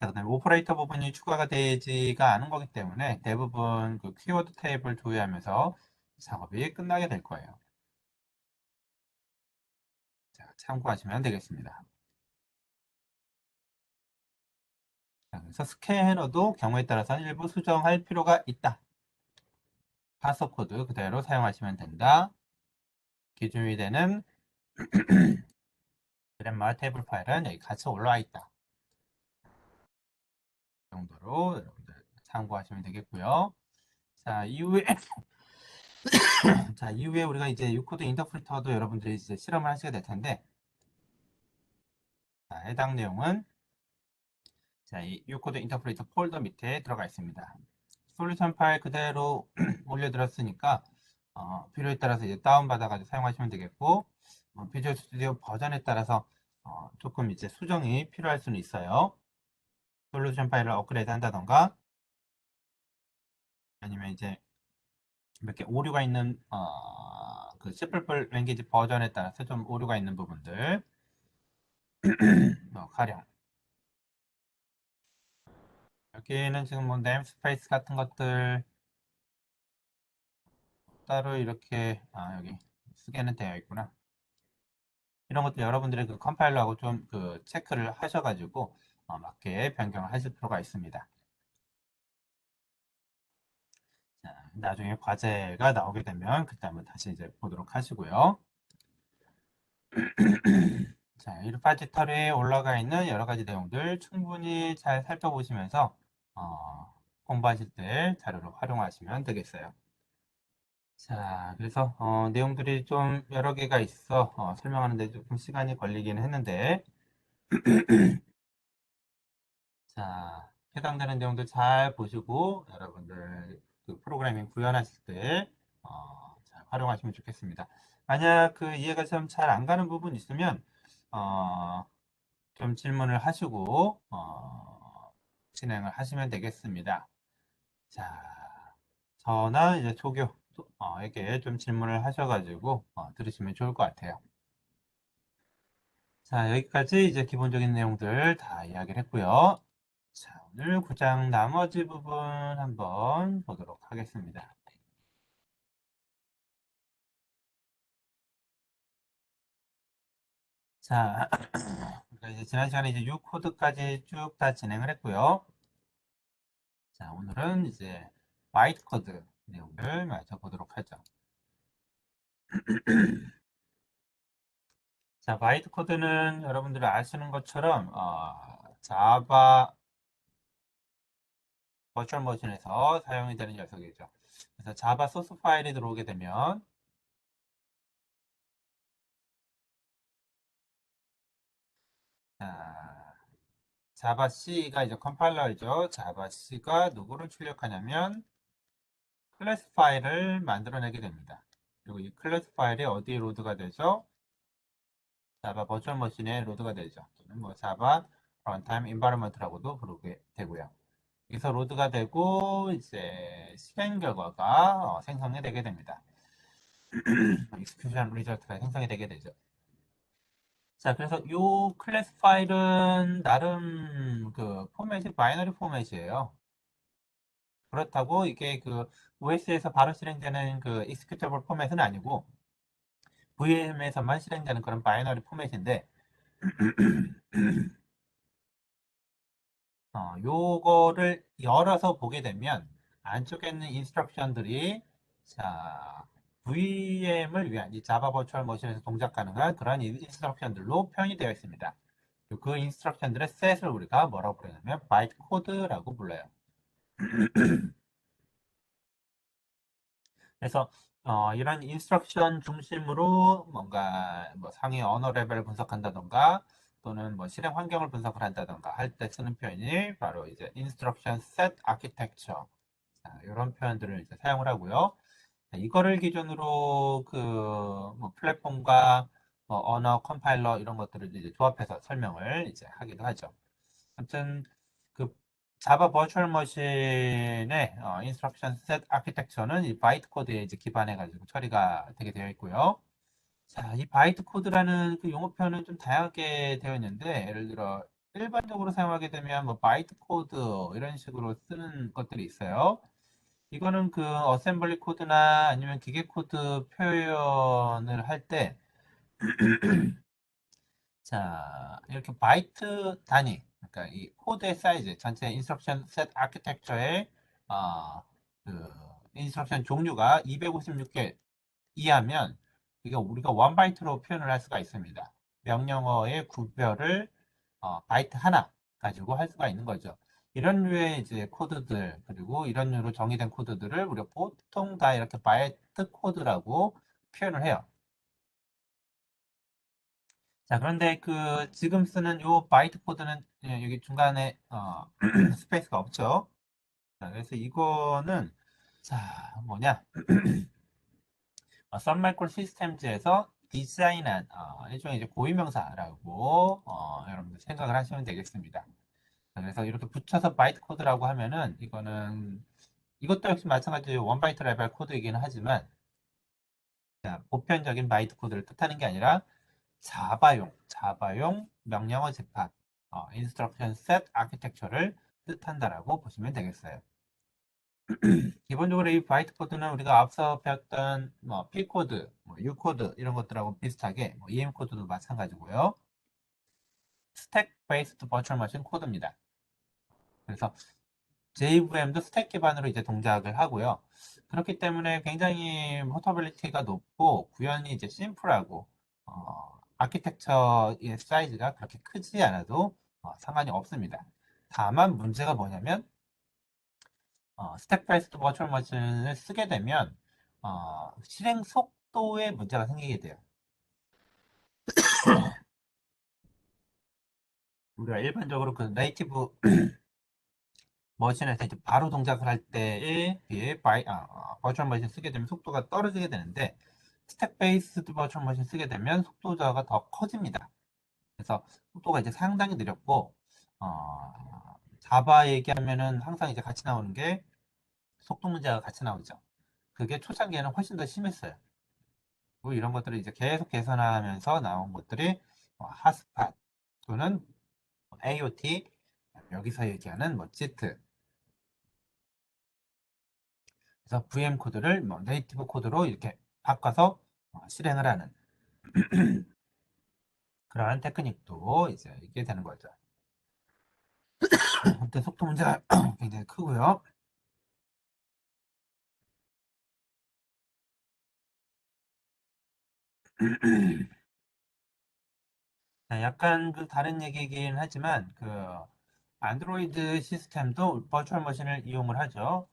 자, 그다음에 오퍼레이터 부분이 추가가 되지가 않은 거기 때문에 대부분 그 키워드 탭을 조회하면서 작업이 끝나게 될 거예요. 자, 참고하시면 되겠습니다. 자, 그래서 스캐너도 경우에 따라서는 일부 수정할 필요가 있다. 파서 코드 그대로 사용하시면 된다. 기준이 되는 그랜마 테이블 파일은 여기 같이 올라와 있다. 이 정도로 여러분들 참고하시면 되겠고요. 자, 이후에 자, 이후에 우리가 이제 유코드 인터프리터도 여러분들이 이제 실험을 하시게 될 텐데 자, 해당 내용은 자, 이 유코드 인터프리터 폴더 밑에 들어가 있습니다. 솔루션 파일 그대로 올려드렸으니까 필요에 따라서 이제 다운받아가지고 사용하시면 되겠고 비주얼 스튜디오 버전에 따라서 조금 이제 수정이 필요할 수는 있어요. 솔루션 파일을 업그레이드 한다던가 아니면 이제 몇 개 오류가 있는 그 C++ 랭귀지 버전에 따라서 좀 오류가 있는 부분들 가령 여기는 지금 뭐 네임스페이스 같은 것들 따로 이렇게 여기 쓰게는 되어 있구나. 이런 것들 여러분들이 그 컴파일러하고 좀 그 체크를 하셔가지고 맞게 변경을 하실 필요가 있습니다. 자, 나중에 과제가 나오게 되면 그때 한번 다시 이제 보도록 하시고요. 자, 이 리파지터리에 올라가 있는 여러 가지 내용들 충분히 잘 살펴보시면서 공부하실 때 자료로 활용하시면 되겠어요. 자, 그래서 내용들이 좀 여러 개가 있어 설명하는데 조금 시간이 걸리긴 했는데 자, 해당되는 내용들 잘 보시고 여러분들 그 프로그래밍 구현하실 때 잘 활용하시면 좋겠습니다. 만약 그 이해가 좀 잘 안 가는 부분 있으면 좀 질문을 하시고 진행을 하시면 되겠습니다. 자, 저나 이제 조교에게 좀 질문을 하셔가지고 들으시면 좋을 것 같아요. 자, 여기까지 이제 기본적인 내용들 다 이야기를 했고요. 자, 오늘 9장 나머지 부분 한번 보도록 하겠습니다. 자, 그러니까 이제 지난 시간에 이제 6코드까지 쭉 다 진행을 했고요. 자, 오늘은 이제 바이트 코드 내용을 마저 보도록 하죠. 자, 바이트 코드는 여러분들이 아시는 것처럼 자바 버추얼 머신에서 사용이 되는 녀석이죠. 그래서 자바 소스 파일이 들어오게 되면 자, 자바 C가 이제 컴파일러이죠. 자바 C가 누구를 출력하냐면 클래스 파일을 만들어내게 됩니다. 그리고 이 클래스 파일이 어디에 로드가 되죠? 자바 버추얼 머신에 로드가 되죠. 또는 뭐 자바 런타임 인바이러먼트라고도 부르게 되고요. 여기서 로드가 되고 이제 실행 결과가 생성이 되게 됩니다. execution result가 생성이 되게 되죠. 자, 그래서 이 클래스 파일은 나름 그 포맷이 바이너리 포맷이에요. 그렇다고 이게 그 OS에서 바로 실행되는 그 executable 포맷은 아니고 VM에서만 실행되는 그런 바이너리 포맷인데 요거를 열어서 보게 되면 안쪽에 있는 인스트럭션들이 자, VM을 위한 이 자바 버추얼 머신에서 동작 가능한 그런 인스트럭션들로 표현이 되어 있습니다. 그 인스트럭션들의 셋을 우리가 뭐라고 부르냐면 바이트 코드라고 불러요. 그래서 이런 인스트럭션 중심으로 뭔가 뭐 상위 언어 레벨을 분석한다던가 또는 뭐 실행 환경을 분석을 한다던가 할 때 쓰는 표현이 바로 이제 instruction set architecture 이런 표현들을 이제 사용을 하고요. 이거를 기준으로 그 뭐 플랫폼과 언어 컴파일러 이런 것들을 이제 조합해서 설명을 이제 하기도 하죠. 아무튼 그 자바 버추얼 머신의 인스트럭션 셋 아키텍처는 이 바이트 코드에 이제 기반해 가지고 처리가 되게 되어 있고요. 자, 이 바이트 코드라는 그 용어표는 좀 다양하게 되어 있는데 예를 들어 일반적으로 사용하게 되면 뭐 바이트 코드 이런 식으로 쓰는 것들이 있어요. 이거는 그 어셈블리 코드나 아니면 기계 코드 표현을 할 때 자, 이렇게 바이트 단위, 그러니까 이 코드의 사이즈, 전체 인스트럭션 셋 아키텍처의 어, 그 인스트럭션 종류가 256개 이하면 이거 우리가 원 바이트로 표현을 할 수가 있습니다. 명령어의 구별을 바이트 하나 가지고 할 수가 있는 거죠. 이런 류의 이제 코드들 그리고 이런 류로 정의된 코드들을 우리가 보통 다 이렇게 바이트 코드라고 표현을 해요. 자, 그런데 그 지금 쓰는 요 바이트 코드는 여기 중간에 스페이스가 없죠. 자, 그래서 이거는 자, 뭐냐? 썬마이크로 시스템즈에서 디자인한 일종의 이제 고유명사라고 여러분들 생각을 하시면 되겠습니다. 자, 그래서 이렇게 붙여서 바이트 코드라고 하면은 이거는 이것도 역시 마찬가지로 원 바이트 레벨 코드이긴 하지만 자, 보편적인 바이트 코드를 뜻하는 게 아니라 자바용 명령어 집합, 인스트럭션 셋 아키텍처를 뜻한다라고 보시면 되겠어요. 기본적으로 이 바이트 코드는 우리가 앞서 배웠던 뭐 P 코드, 뭐 U 코드 이런 것들하고 비슷하게 뭐 EM 코드도 마찬가지고요. 스택 베이스드 버추얼 머신 코드입니다. 그래서 JVM도 스택 기반으로 이제 동작을 하고요. 그렇기 때문에 굉장히 포터빌리티가 높고 구현이 이제 심플하고 아키텍처의 사이즈가 그렇게 크지 않아도 상관이 없습니다. 다만 문제가 뭐냐면 스택 베이스드 버추얼 머신을 쓰게 되면 실행 속도에 문제가 생기게 돼요. 우리가 일반적으로 그 네이티브 머신에서 이제 바로 동작을 할 때에 비해 버추얼 머신 쓰게 되면 속도가 떨어지게 되는데 스택 베이스드 버추얼 머신 쓰게 되면 속도 저하가 더 커집니다. 그래서 속도가 이제 상당히 느렸고 자바 얘기하면은 항상 이제 같이 나오는 게 속도 문제가 같이 나오죠. 그게 초창기에는 훨씬 더 심했어요. 뭐 이런 것들을 이제 계속 개선하면서 나온 것들이 핫스팟 또는 AOT 여기서 얘기하는 뭐 JIT 그래서 VM 코드를 뭐 네이티브 코드로 이렇게 바꿔서 실행을 하는 그러한 테크닉도 이제 있게 되는 거죠. 아무튼 속도 문제가 굉장히 크고요. 약간 그 다른 얘기이긴 하지만 그 안드로이드 시스템도 버추얼 머신을 이용을 하죠.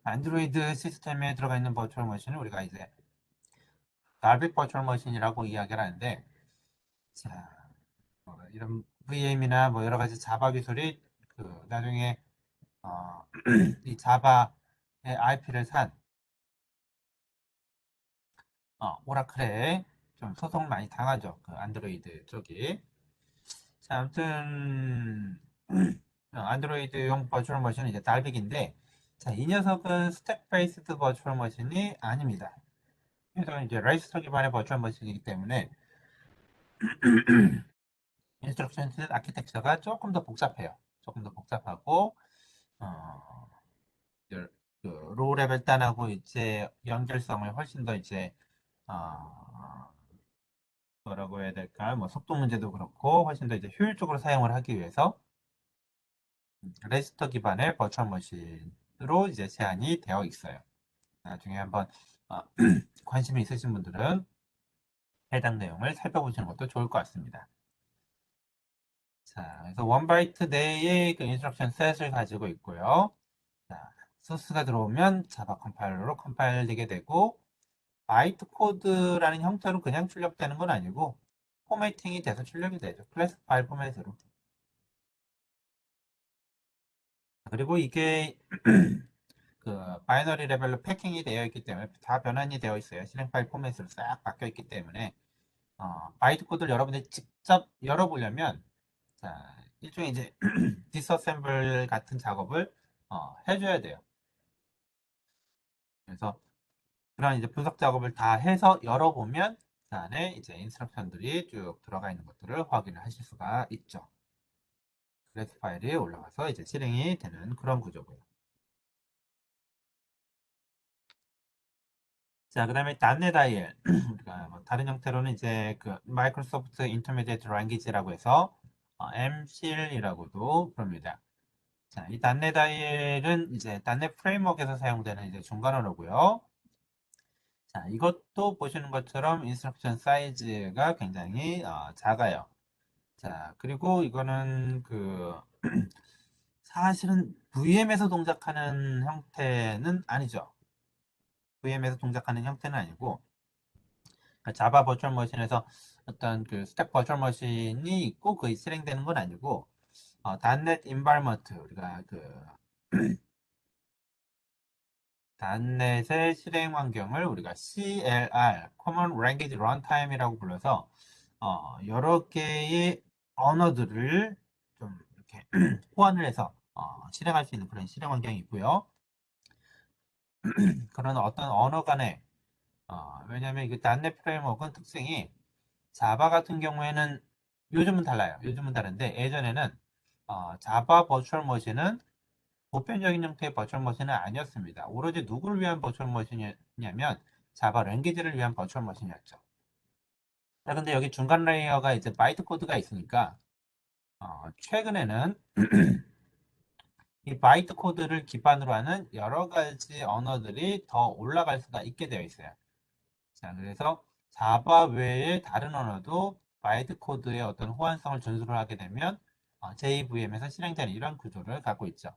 안드로이드 시스템에 들어가 있는 버추얼 머신을 우리가 이제 달빅 버추얼 머신이라고 이야기를 하는데 자, 이런 VM이나 뭐 여러 가지 자바 기술이 그 나중에 이 자바의 IP를 산 오라클에 좀 소송 많이 당하죠. 그 안드로이드 쪽이. 자, 아무튼 안드로이드용 버추얼 머신은 이제 달빅인데 자, 이 녀석은 스택 베이스드 버추얼 머신이 아닙니다. 그래서 이제 레지스터 기반의 버추얼 머신이기 때문에 인스트럭션 셋 아키텍처가 조금 더 복잡해요. 조금 더 복잡하고 어, 그 로우 레벨 단하고 이제 연결성을 훨씬 더 이제 뭐라고 해야 될까? 뭐 속도 문제도 그렇고 훨씬 더 이제 효율적으로 사용을 하기 위해서 레지스터 기반의 버추얼 머신으로 이제 제한이 되어 있어요. 나중에 한번 어, 관심이 있으신 분들은 해당 내용을 살펴보시는 것도 좋을 것 같습니다. 자, 그래서 원 바이트 내에 그 인스트럭션 셋을 가지고 있고요. 자, 소스가 들어오면 자바 컴파일러로 컴파일 되게 되고 바이트 코드라는 형태로 그냥 출력되는 건 아니고 포매팅이 돼서 출력이 되죠. 클래스 파일 포맷으로. 그리고 이게 그 바이너리 레벨로 패킹이 되어 있기 때문에 다 변환이 되어 있어요. 실행 파일 포맷으로 싹 바뀌어 있기 때문에 바이트 코드를 여러분들이 직접 열어보려면, 자, 일종의 이제 디스어셈블 같은 작업을 해줘야 돼요. 그래서 그런 이제 분석 작업을 다 해서 열어보면 그 안에 이제 인스트럭션들이 쭉 들어가 있는 것들을 확인을 하실 수가 있죠. 그래서 파일이 올라가서 이제 실행이 되는 그런 구조고요. 자, 그다음에 .NET IL 우리가 뭐 다른 형태로는 이제 그 마이크로소프트 인터미디에이트 랭귀지라고 해서 MCL이라고도 부릅니다. 자, 이 .NET IL은 이제 .NET 프레임워크에서 사용되는 이제 중간 언어고요. 자, 이것도 보시는 것처럼 인스트럭션 사이즈가 굉장히 작아요. 자, 그리고 이거는 그 사실은 VM에서 동작하는 형태는 아니죠. VM에서 동작하는 형태는 아니고 그러니까 자바 버추얼 머신에서 어떤 그 스택 버추얼 머신이 있고 그게 실행되는 건 아니고 .NET environment 우리가 그 .NET의 실행 환경을 우리가 CLR Common Language Runtime이라고 불러서 여러 개의 언어들을 좀 이렇게 호환을 해서 실행할 수 있는 그런 실행 환경이 있고요. 그런 어떤 언어 간에 왜냐하면 그 .NET 프레임워크는 특징이 자바 같은 경우에는 요즘은 달라요. 요즘은 다른데 예전에는 자바 버추얼 머신은 보편적인 형태의 버추얼 머신은 아니었습니다. 오로지 누구를 위한 버추얼 머신이냐면 자바 랭귀지를 위한 버추얼 머신이었죠. 자, 근데 여기 중간 레이어가 이제 바이트 코드가 있으니까 최근에는 이 바이트 코드를 기반으로 하는 여러 가지 언어들이 더 올라갈 수가 있게 되어 있어요. 자, 그래서 자바 외에 다른 언어도 바이트 코드의 어떤 호환성을 준수를 하게 되면 JVM에서 실행되는 이런 구조를 갖고 있죠.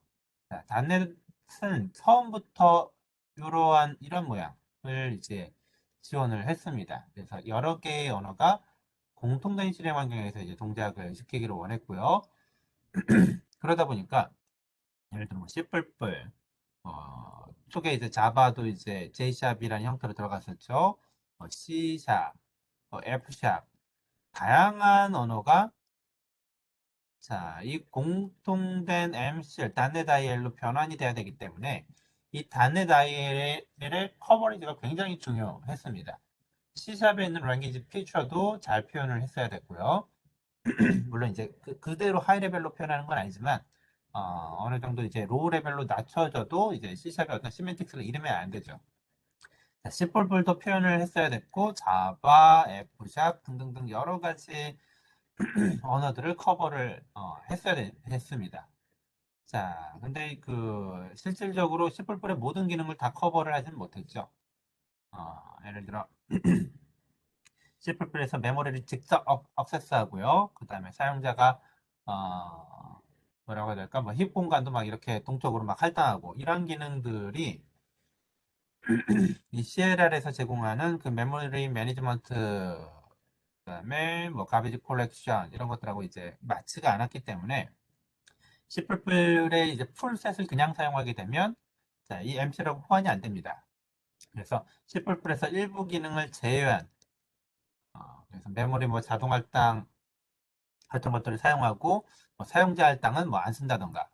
자, 단넷은 처음부터 이러한 이런 모양을 이제 지원을 했습니다. 그래서 여러 개의 언어가 공통된 실행 환경에서 이제 동작을 시키기를 원했고요. 그러다 보니까 예를 들어 뭐 C++, 쪽에 이제 자바도 이제 J샵이라는 형태로 들어갔었죠. C샵, F샵, 다양한 언어가 자, 이 공통된 MCL, 단넷 IL로 변환이 돼야 되기 때문에 이 단넷 IL의 커버리지가 굉장히 중요했습니다. C샵에 있는 랭귀지 피처도 잘 표현을 했어야 됐고요. 물론 이제 그대로 하이 레벨로 표현하는 건 아니지만 어느 정도 이제 로우 레벨로 낮춰져도 이제 C샵의 어떤 시멘틱스를 잃으면 안 되죠. C++도 표현을 했어야 됐고 자바, F샵 등등등 여러 가지 언어들을 커버를 했습니다. 자, 근데 그 실질적으로 C++의 모든 기능을 다 커버를 하지는 못했죠. 예를 들어 C++에서 메모리를 직접 액세스하고요. 그 다음에 사용자가 뭐라고 해야 될까? 뭐 힙 공간도 막 이렇게 동적으로 막 할당하고 이런 기능들이 이 CLR에서 제공하는 그 메모리 매니지먼트 그다음에 뭐 가비지 콜렉션 이런 것들하고 이제 맞지가 않았기 때문에 C++의 이제 풀셋을 그냥 사용하게 되면 자, 이 MC라고 호환이 안 됩니다. 그래서 C++에서 일부 기능을 제외한 그래서 메모리 뭐 자동 할당 같은 것들을 사용하고 뭐 사용자 할당은 뭐 안 쓴다던가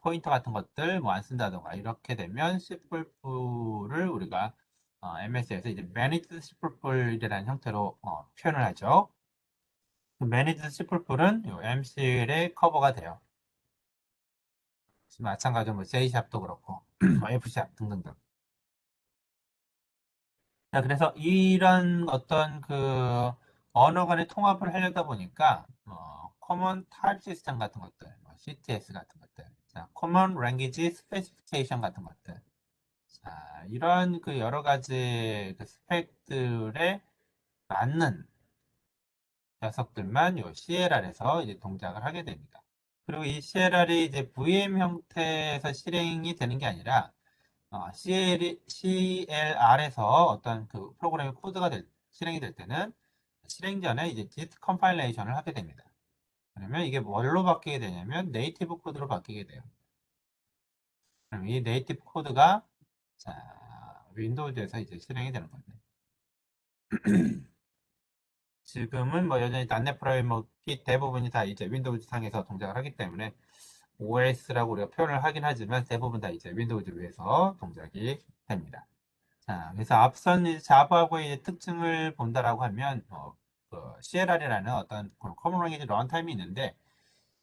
포인터 같은 것들 뭐 안 쓴다던가 이렇게 되면 C++를 우리가 MS에서 이제 Managed C++이라는 형태로 표현을 하죠. Managed C++은 MCL에 커버가 돼요. 마찬가지로 뭐 J샵도 그렇고 뭐 F샵 등등등. 자, 그래서 이런 어떤 그 언어 간의 통합을 하려다 보니까 Common Type System 같은 것들, 뭐 CTS 같은 것들, 자, Common Language Specification 같은 것들, 자, 이런 그 여러 가지 그 스펙들에 맞는 녀석들만 요 CLR에서 이제 동작을 하게 됩니다. 그리고 이 CLR이 이제 VM 형태에서 실행이 되는 게 아니라 CLR에서 어떤 그 프로그램의 코드가 실행이 될 때는 실행 전에 이제 git 컴파일레이션을 하게 됩니다. 그러면 이게 뭘로 바뀌게 되냐면 네이티브 코드로 바뀌게 돼요. 그럼 이 네이티브 코드가 자, 윈도우즈에서 이제 실행이 되는 겁니다. 지금은 뭐 여전히 .NET 프레임워크 대부분이 다 이제 윈도우즈 상에서 동작을 하기 때문에 OS라고 우리가 표현을 하긴 하지만 대부분 다 이제 윈도우즈 위에서 동작이 됩니다. 자, 그래서 앞선 이제 자바하고의 특징을 본다라고 하면 그 CLR이라는 어떤 커먼 랭귀지 런타임이 있는데,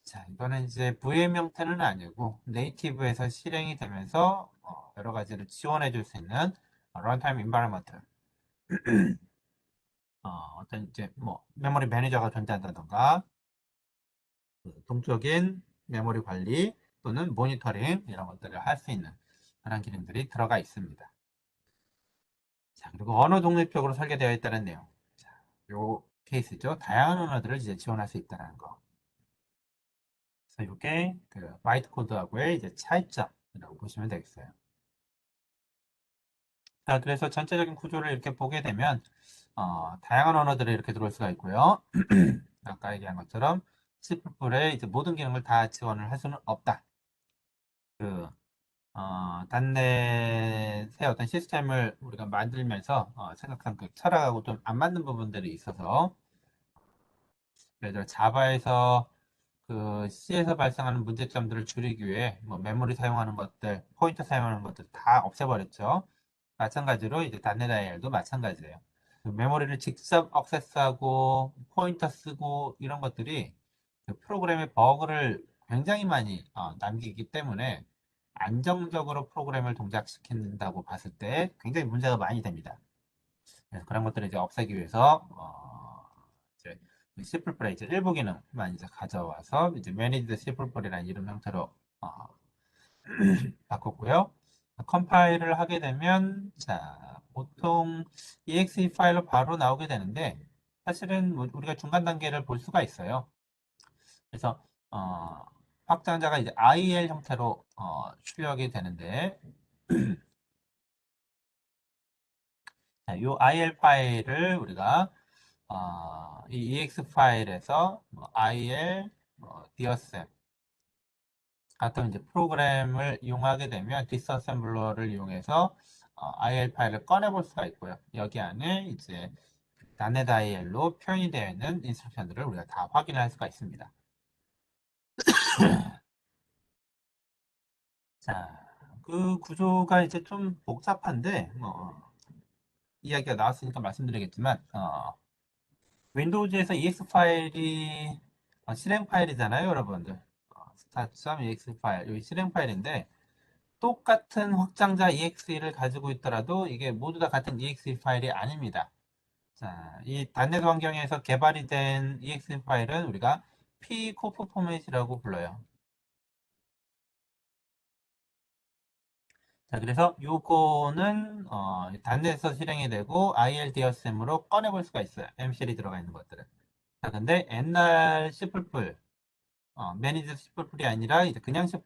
자, 이거는 이제 VM 형태는 아니고 네이티브에서 실행이 되면서 여러 가지를 지원해 줄 수 있는 런타임 인바이러먼트, 어떤 이제 뭐 메모리 매니저가 존재한다던가 동적인 메모리 관리 또는 모니터링 이런 것들을 할 수 있는 그런 기능들이 들어가 있습니다. 자, 그리고 언어 독립적으로 설계되어 있다는 내용. 자, 요 케이스죠. 다양한 언어들을 이제 지원할 수 있다는 거. 그래서 이게 그 바이트 코드하고의 이제 차이점이라고 보시면 되겠어요. 자, 그래서 전체적인 구조를 이렇게 보게 되면 다양한 언어들이 이렇게 들어올 수가 있고요. 아까 얘기한 것처럼 C++의 이제 모든 기능을 다 지원을 할 수는 없다. 그 단넷의 어떤 시스템을 우리가 만들면서 생각한 그 철학하고 좀 안 맞는 부분들이 있어서, 예를 들어 자바에서 그 C에서 발생하는 문제점들을 줄이기 위해 뭐 메모리 사용하는 것들, 포인터 사용하는 것들 다 없애버렸죠. 마찬가지로 이제 단넷 IR도 마찬가지예요. 그 메모리를 직접 액세스하고 포인터 쓰고 이런 것들이 그 프로그램의 버그를 굉장히 많이 남기기 때문에 안정적으로 프로그램을 동작시킨다고 봤을 때 굉장히 문제가 많이 됩니다. 그래서 그런 것들을 이제 없애기 위해서 이제 C++의 이제 일부 기능만 이제 가져와서 이제 Managed C++이라는 이름 형태로 바꿨고요. 컴파일을 하게 되면 자 보통 exe 파일로 바로 나오게 되는데 사실은 뭐 우리가 중간 단계를 볼 수가 있어요. 그래서 확장자가 이제 IL 형태로 출력이 되는데 자, 이 IL 파일을 우리가 이 ex 파일에서 뭐 IL, 디어셈 같은 이제 프로그램을 이용하게 되면 디스어셈블러를 이용해서 IL 파일을 꺼내 볼 수가 있고요. 여기 안에 이제 단넷 IL로 표현이 되어 있는 인스트럭션들을 우리가 다 확인할 수가 있습니다. 자, 그 구조가 이제 좀 복잡한데 이야기가 나왔으니까 말씀드리겠지만 윈도우즈에서 ex 파일이 실행 파일이잖아요, 여러분들. start.exe 파일, 여기 실행 파일인데 똑같은 확장자 exe를 가지고 있더라도 이게 모두 다 같은 exe 파일이 아닙니다. 자, 이 단넷 환경에서 개발이 된 exe 파일은 우리가 pcop 포맷이라고 불러요. 자, 그래서 요거는 단넷에서 실행이 되고 ILDSM으로 꺼내볼 수가 있어요. MCL이 들어가 있는 것들은. 자, 근데 옛날 C++, 매니저 C++이 아니라 이제 그냥 C++,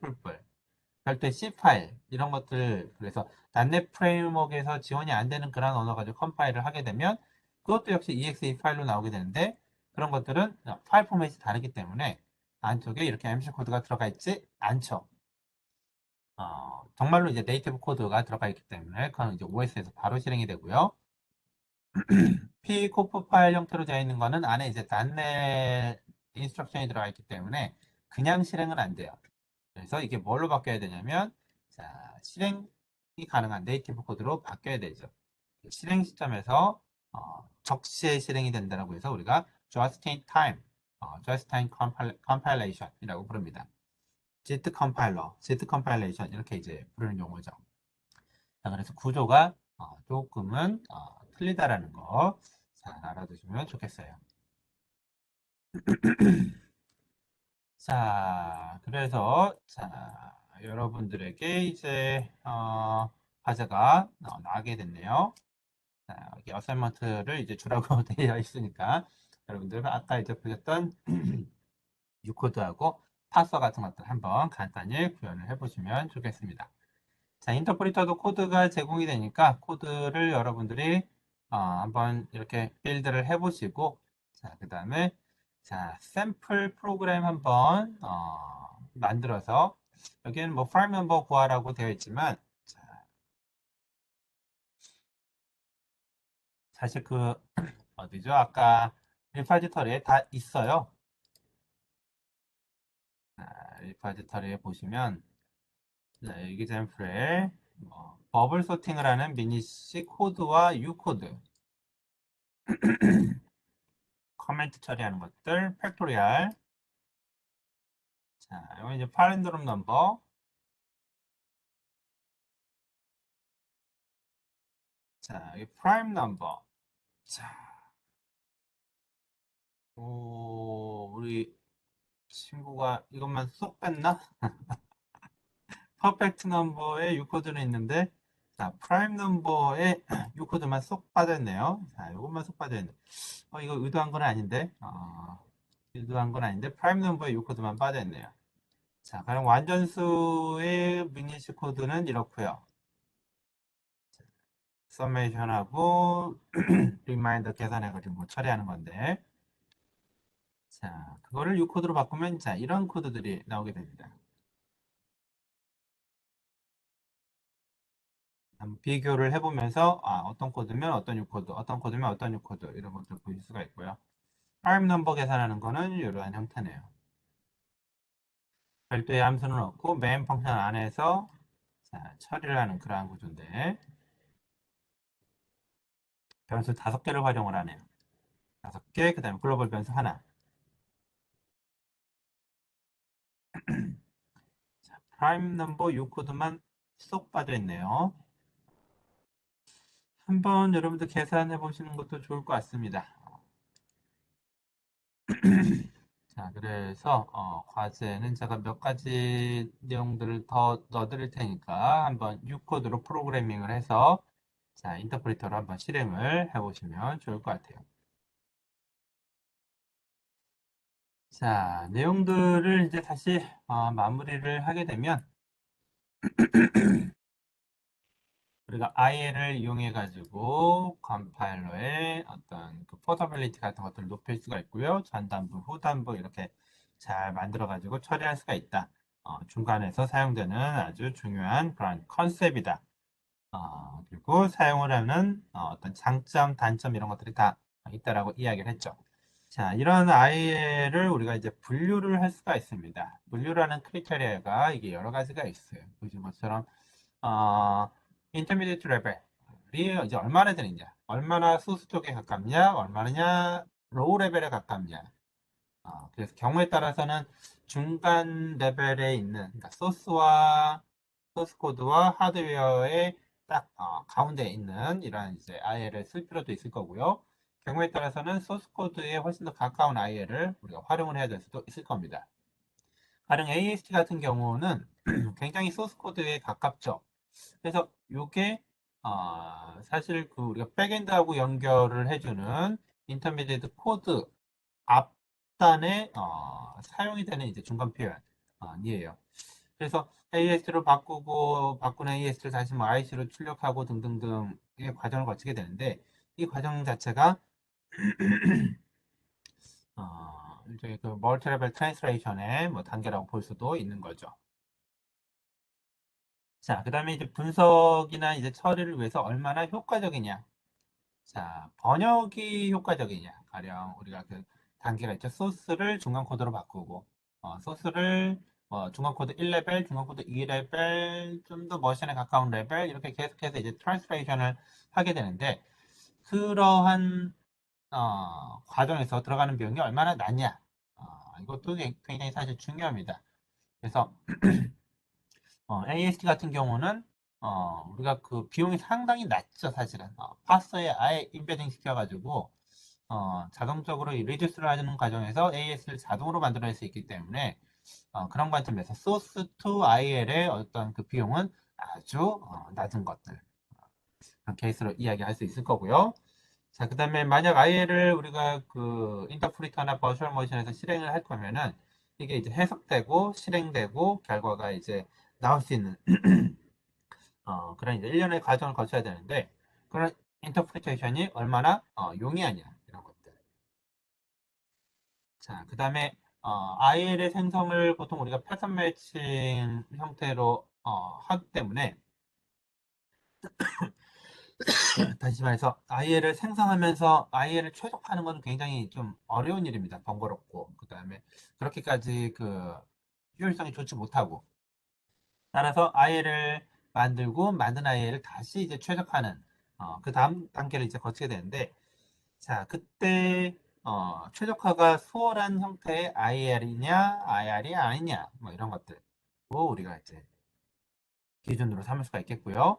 별도의 C 파일 이런 것들, 그래서 단넷 프레임워크에서 지원이 안 되는 그런 언어 가지고 컴파일을 하게 되면 그것도 역시 exe 파일로 나오게 되는데 그런 것들은 파일 포맷이 다르기 때문에 안쪽에 이렇게 MC 코드가 들어가 있지 않죠. 정말로 이제 네이티브 코드가 들어가 있기 때문에 그건 이제 OS에서 바로 실행이 되고요. P코프 파일 형태로 되어 있는 거는 안에 이제 단넷 인스트럭션이 들어가 있기 때문에 그냥 실행은 안 돼요. 그래서 이게 뭘로 바뀌어야 되냐면, 자, 실행이 가능한 네이티브 코드로 바뀌어야 되죠. 실행 시점에서 적시에 실행이 된다고 해서 우리가 just in time, compilation이라고 부릅니다. JIT 컴파일러, JIT 컴파일레이션 이렇게 이제 부르는 용어죠. 자, 그래서 구조가 조금은 틀리다라는 거 잘 알아두시면 좋겠어요. 자, 그래서 자, 여러분들에게 이제 과제가 나게 됐네요. 자, 여기 어사이먼트를 이제 주라고 되어 있으니까 여러분들 아까 이제 보셨던 유코드하고 파서 같은 것들 한번 간단히 구현을 해보시면 좋겠습니다. 자, 인터프리터도 코드가 제공이 되니까 코드를 여러분들이 한번 이렇게 빌드를 해보시고, 자, 그 다음에 자, 샘플 프로그램 한번 만들어서, 여기는 뭐 파일 멤버 구하라고 되어 있지만, 자, 사실 그 어디죠? 아까 리파지터리에 다 있어요. 리파지터리에 보시면 자, example에 버블 소팅을 하는 미니C 코드와 U 코드, 커멘트 처리하는 것들, 팩토리얼. 자, 이건 이제 팔랜드롬 넘버. 자, 이 프라임 넘버. 자, 우리 친구가 이것만 쏙 뺐나? 퍼펙트 넘버에 U 코드는 있는데, 자, 프라임 넘버에 U 코드만 쏙 빠졌네요. 자, 이것만 쏙 빠져있네. 이거 의도한 건 아닌데, 의도한 건 아닌데, 프라임 넘버에 U 코드만 빠져있네요. 자, 그럼 완전수의 미니시 코드는 이렇고요. 서메이션하고 리마인더 계산해가지고 뭐 처리하는 건데, 자, 그거를 U 코드로 바꾸면 자, 이런 코드들이 나오게 됩니다. 한번 비교를 해보면서 어떤 코드면 어떤 U 코드, 어떤 코드면 어떤 U 코드 이런 것들 보실 수가 있고요. 프라임 넘버 계산하는 거는 이러한 형태네요. 별도의 함수는 없고 메인 펑션 안에서 자, 처리를 하는 그러한 구조인데 변수 5개를 활용을 하네요. 5개, 그 다음에 글로벌 변수 하나. 자, 프라임 넘버 U 코드만 쏙 빠져 있네요. 한번 여러분들 계산해 보시는 것도 좋을 것 같습니다. 자, 그래서 과제는 제가 몇 가지 내용들을 더 넣어드릴 테니까 한번 U 코드로 프로그래밍을 해서 자, 인터프리터로 한번 실행을 해보시면 좋을 것 같아요. 자, 내용들을 이제 다시 마무리를 하게 되면 우리가 IL을 이용해 가지고 컴파일러의 어떤 그 포터빌리티 같은 것들을 높일 수가 있고요. 전단부, 후단부 이렇게 잘 만들어 가지고 처리할 수가 있다. 중간에서 사용되는 아주 중요한 그런 컨셉이다. 그리고 사용을 하는 어떤 장점, 단점 이런 것들이 다 있다라고 이야기를 했죠. 자, 이런 IL을 우리가 이제 분류를 할 수가 있습니다. 분류라는 크리테리아가 이게 여러 가지가 있어요. 보시는 것처럼 어, 인터미디어트 레벨이 이제 얼마나 되느냐, 얼마나 소수 쪽에 가깝냐, 얼마나 로우 레벨에 가깝냐. 그래서 경우에 따라서는 중간 레벨에 있는 그러니까 소스 코드와 하드웨어의 딱 가운데에 있는 이런 이제 IL을 쓸 필요도 있을 거고요. 경우에 따라서는 소스 코드에 훨씬 더 가까운 IL을 우리가 활용을 해야 될 수도 있을 겁니다. 가령 AST 같은 경우는 굉장히 소스 코드에 가깝죠. 그래서 이게 사실 그 우리가 백엔드하고 연결을 해주는 인터미디에이트 코드 앞단에 사용이 되는 이제 중간 표현이에요. 그래서 AS로 바꾸고 바꾸는 AS를 다시 뭐 IC로 출력하고 등등등의 과정을 거치게 되는데 이 과정 자체가 일종의 그 멀티레벨 트랜스레이션의 뭐 단계라고 볼 수도 있는 거죠. 자, 그 다음에 이제 분석이나 이제 처리를 위해서 얼마나 효과적이냐. 자, 번역이 효과적이냐. 가령 우리가 그 단계가 있죠. 소스를 중간 코드로 바꾸고, 소스를 중간 코드 1레벨, 중간 코드 2레벨, 좀 더 머신에 가까운 레벨, 이렇게 계속해서 이제 트랜스레이션을 하게 되는데, 그러한, 과정에서 들어가는 비용이 얼마나 낮냐. 이것도 굉장히 사실 중요합니다. 그래서, AST 같은 경우는 우리가 그 비용이 상당히 낮죠, 사실은. 파서에 아예 임베딩 시켜가지고 자동적으로 이 리듀스를 하는 과정에서 AS를 자동으로 만들어낼 수 있기 때문에 그런 관점에서 소스 to IL의 어떤 그 비용은 아주 낮은 것들 그런 케이스로 이야기할 수 있을 거고요. 자, 그 다음에 만약 IL을 우리가 그 인터프리터나 버추얼 머신에서 실행을 할 거면은 이게 이제 해석되고 실행되고 결과가 이제 나올 수 있는 그런 이제 일련의 과정을 거쳐야 되는데 그런 인터프리테이션이 얼마나 용이하냐 이런 것들. 자, 그 다음에 IL의 생성을 보통 우리가 패턴 매칭 형태로 하기 때문에 다시 말해서 IL을 생성하면서 IL을 최적화하는 건 굉장히 좀 어려운 일입니다. 번거롭고 그다음에 그렇게까지 그 효율성이 좋지 못하고 따라서 IL을 만들고 만든 IL을 다시 이제 최적화하는 그 다음 단계를 이제 거치게 되는데 자 그때 최적화가 수월한 형태의 IL이냐 IR이 아니냐 뭐 이런 것들 우리가 이제 기준으로 삼을 수가 있겠고요.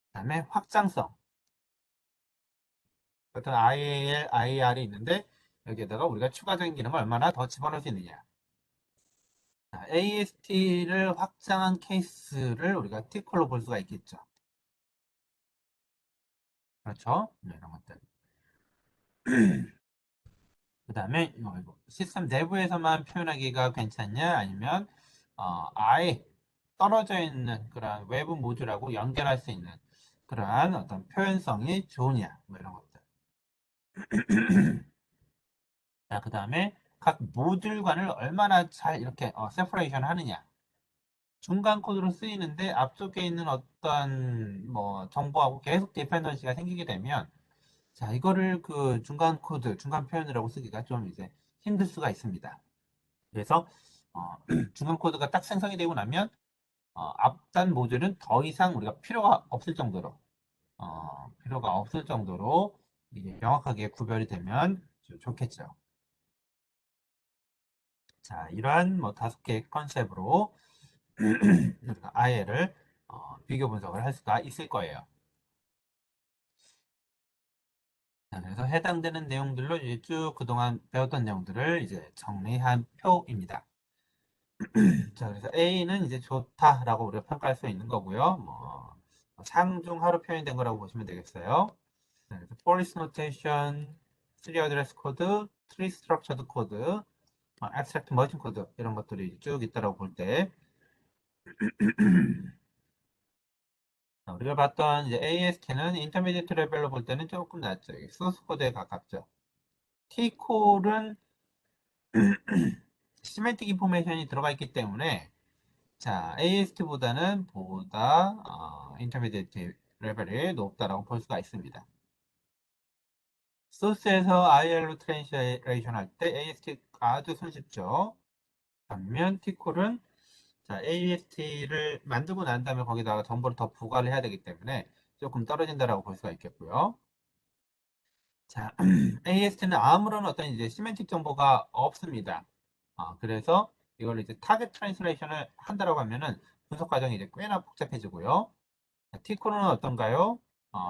그다음에 확장성 어떤 IAL, IR이 있는데 여기에다가 우리가 추가적인 기능을 얼마나 더 집어넣을 수 있느냐. AST를 확장한 케이스를 우리가 T콜로 볼 수가 있겠죠. 그렇죠? 네, 이런 것들. 그 다음에 시스템 내부에서만 표현하기가 괜찮냐? 아니면 아예 떨어져 있는 그런 외부 모듈하고 연결할 수 있는 그러한 어떤 표현성이 좋으냐? 뭐 이런 것들. 자, 그 다음에 각 모듈간을 얼마나 잘 이렇게 세퍼레이션 하느냐. 중간 코드로 쓰이는데 앞쪽에 있는 어떤 뭐 정보하고 계속 디펜던시가 생기게 되면 자, 이거를 그 중간 코드, 중간 표현이라고 쓰기가 좀 이제 힘들 수가 있습니다. 그래서 중간 코드가 딱 생성이 되고 나면 앞단 모듈은 더 이상 우리가 필요가 없을 정도로 이게 명확하게 구별이 되면 좋겠죠. 자, 이러한 뭐 5개의 컨셉으로 우리가 IL을 비교 분석을 할 수가 있을 거예요. 자, 그래서 해당되는 내용들로 이제 쭉 그동안 배웠던 내용들을 이제 정리한 표입니다. 자, 그래서 A는 이제 좋다라고 우리가 평가할 수 있는 거고요. 뭐 상중하로 표현된 거라고 보시면 되겠어요. 자, 그래서 policy notation, 3 address code, tree structured code, abstract merging code 이런 것들이 쭉 있다라고 볼 때 우리가 봤던 이제 AST는 인터미디어트 레벨로 볼 때는 조금 낫죠. 소스 코드에 가깝죠. T콜은 시멘틱 인포메이션이 들어가 있기 때문에 자, AST보다는 보다 인터미디어트 레벨이 높다라고 볼 수가 있습니다. 소스에서 IL로 트랜slation 할 때 AST 아주 손쉽죠. 반면 T콜은 자, AST를 만들고 난 다음에 거기다가 정보를 더 부과를 해야 되기 때문에 조금 떨어진다라고 볼 수가 있겠고요. 자, AST는 아무런 어떤 이제 시멘틱 정보가 없습니다. 그래서 이걸 이제 타겟 트랜스레이션을 한다라고 하면은 분석 과정이 이제 꽤나 복잡해지고요. T코는 어떤가요?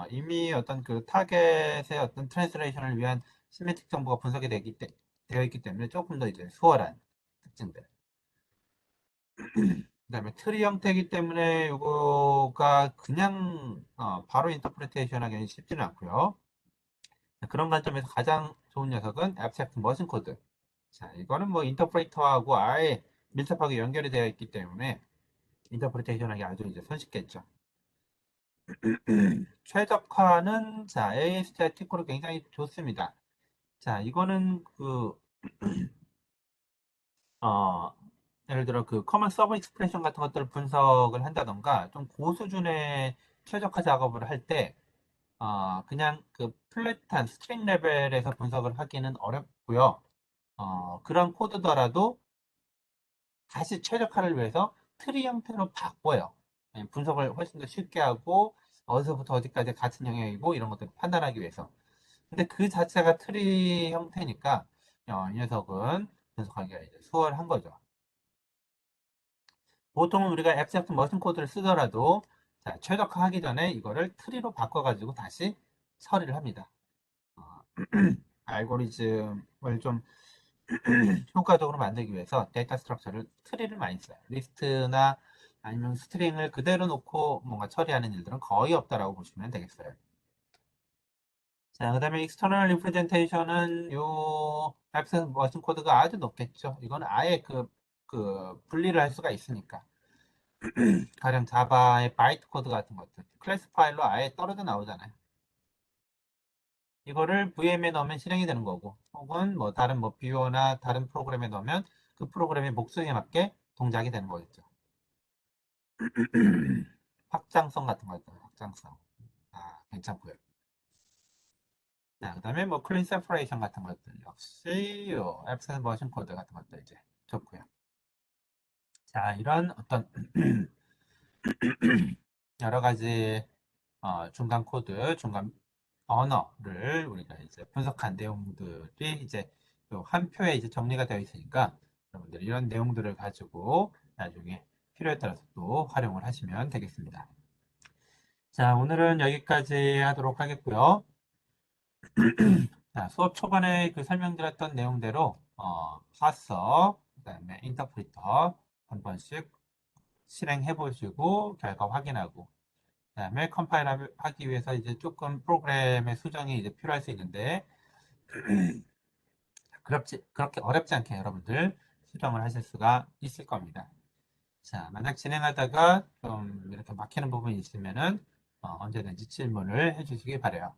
이미 어떤 그 타겟의 어떤 트랜스레이션을 위한 시멘틱 정보가 분석이 되어 있기 때문에 조금 더 이제 수월한 특징들. 그다음에 트리 형태이기 때문에 이거가 그냥 바로 인터프리테이션 하기는 쉽지는 않고요. 그런 관점에서 가장 좋은 녀석은 abstract 머신 코드. 자, 이거는 뭐 인터프레이터하고 아예 밀접하게 연결이 되어 있기 때문에 인터프리테이션 하기 아주 이제 손쉽겠죠. 최적화는 자, AST 티코로 굉장히 좋습니다. 자, 이거는 어, 예를 들어 그 커먼 서브 익스프레션 같은 것들을 분석을 한다던가 좀 고수준의 최적화 작업을 할 때 그냥 그 플랫한 스트링 레벨에서 분석을 하기는 어렵고요. 그런 코드더라도 다시 최적화를 위해서 트리 형태로 바꿔요. 분석을 훨씬 더 쉽게 하고 어디서부터 어디까지 같은 영역이고 이런 것들을 판단하기 위해서. 근데 그 자체가 트리 형태니까 이 녀석은 분석하기가 이제 수월한 거죠. 보통은 우리가 앱스트랙트 머신 코드를 쓰더라도 자, 최적화하기 전에 이거를 트리로 바꿔가지고 다시 처리를 합니다. 어, 알고리즘을 좀 효과적으로 만들기 위해서 데이터 스트럭처를 트리를 많이 써요. 리스트나 아니면 스트링을 그대로 놓고 뭔가 처리하는 일들은 거의 없다라고 보시면 되겠어요. 자, 그 다음에 external representation은 요 앱스 머신 코드가 아주 높겠죠. 이거는 아예 분리를 할 수가 있으니까. 가령 자바의 바이트 코드 같은 것들. 클래스 파일로 아예 떨어져 나오잖아요. 이거를 VM에 넣으면 실행이 되는 거고, 혹은 뭐 다른 뭐 뷰어나 다른 프로그램에 넣으면 그 프로그램의 목적에 맞게 동작이 되는 거겠죠. 확장성 같은 거 있죠. 확장성. 괜찮고요. 자, 그다음에 뭐 클린 세퍼레이션 같은 것들 역시 앱센 버전 코드 같은 것들 이제 좋고요. 자, 이런 어떤 여러 가지 중간 코드, 중간 언어를 우리가 이제 분석한 내용들이 이제 한 표에 이제 정리가 되어 있으니까 여러분들 이런 내용들을 가지고 나중에 필요에 따라서 또 활용을 하시면 되겠습니다. 자, 오늘은 여기까지 하도록 하겠고요. 자, 수업 초반에 그 설명드렸던 내용대로 파서, 그다음에 인터프리터 한 번씩 실행해 보시고 결과 확인하고 그다음에 컴파일 하기 위해서 이제 조금 프로그램의 수정이 이제 필요할 수 있는데 그렇게 어렵지 않게 여러분들 수정을 하실 수가 있을 겁니다. 자, 만약 진행하다가 좀 이렇게 막히는 부분이 있으면은 언제든지 질문을 해주시기 바래요.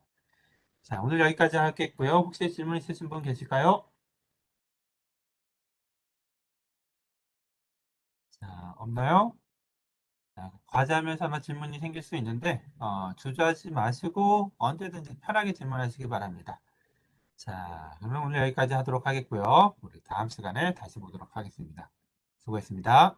자, 오늘 여기까지 하겠고요. 혹시 질문 있으신 분 계실까요? 자, 없나요? 자, 과제하면서 아마 질문이 생길 수 있는데 주저하지 마시고 언제든지 편하게 질문하시기 바랍니다. 자, 그러면 오늘 여기까지 하도록 하겠고요. 우리 다음 시간에 다시 보도록 하겠습니다. 수고했습니다.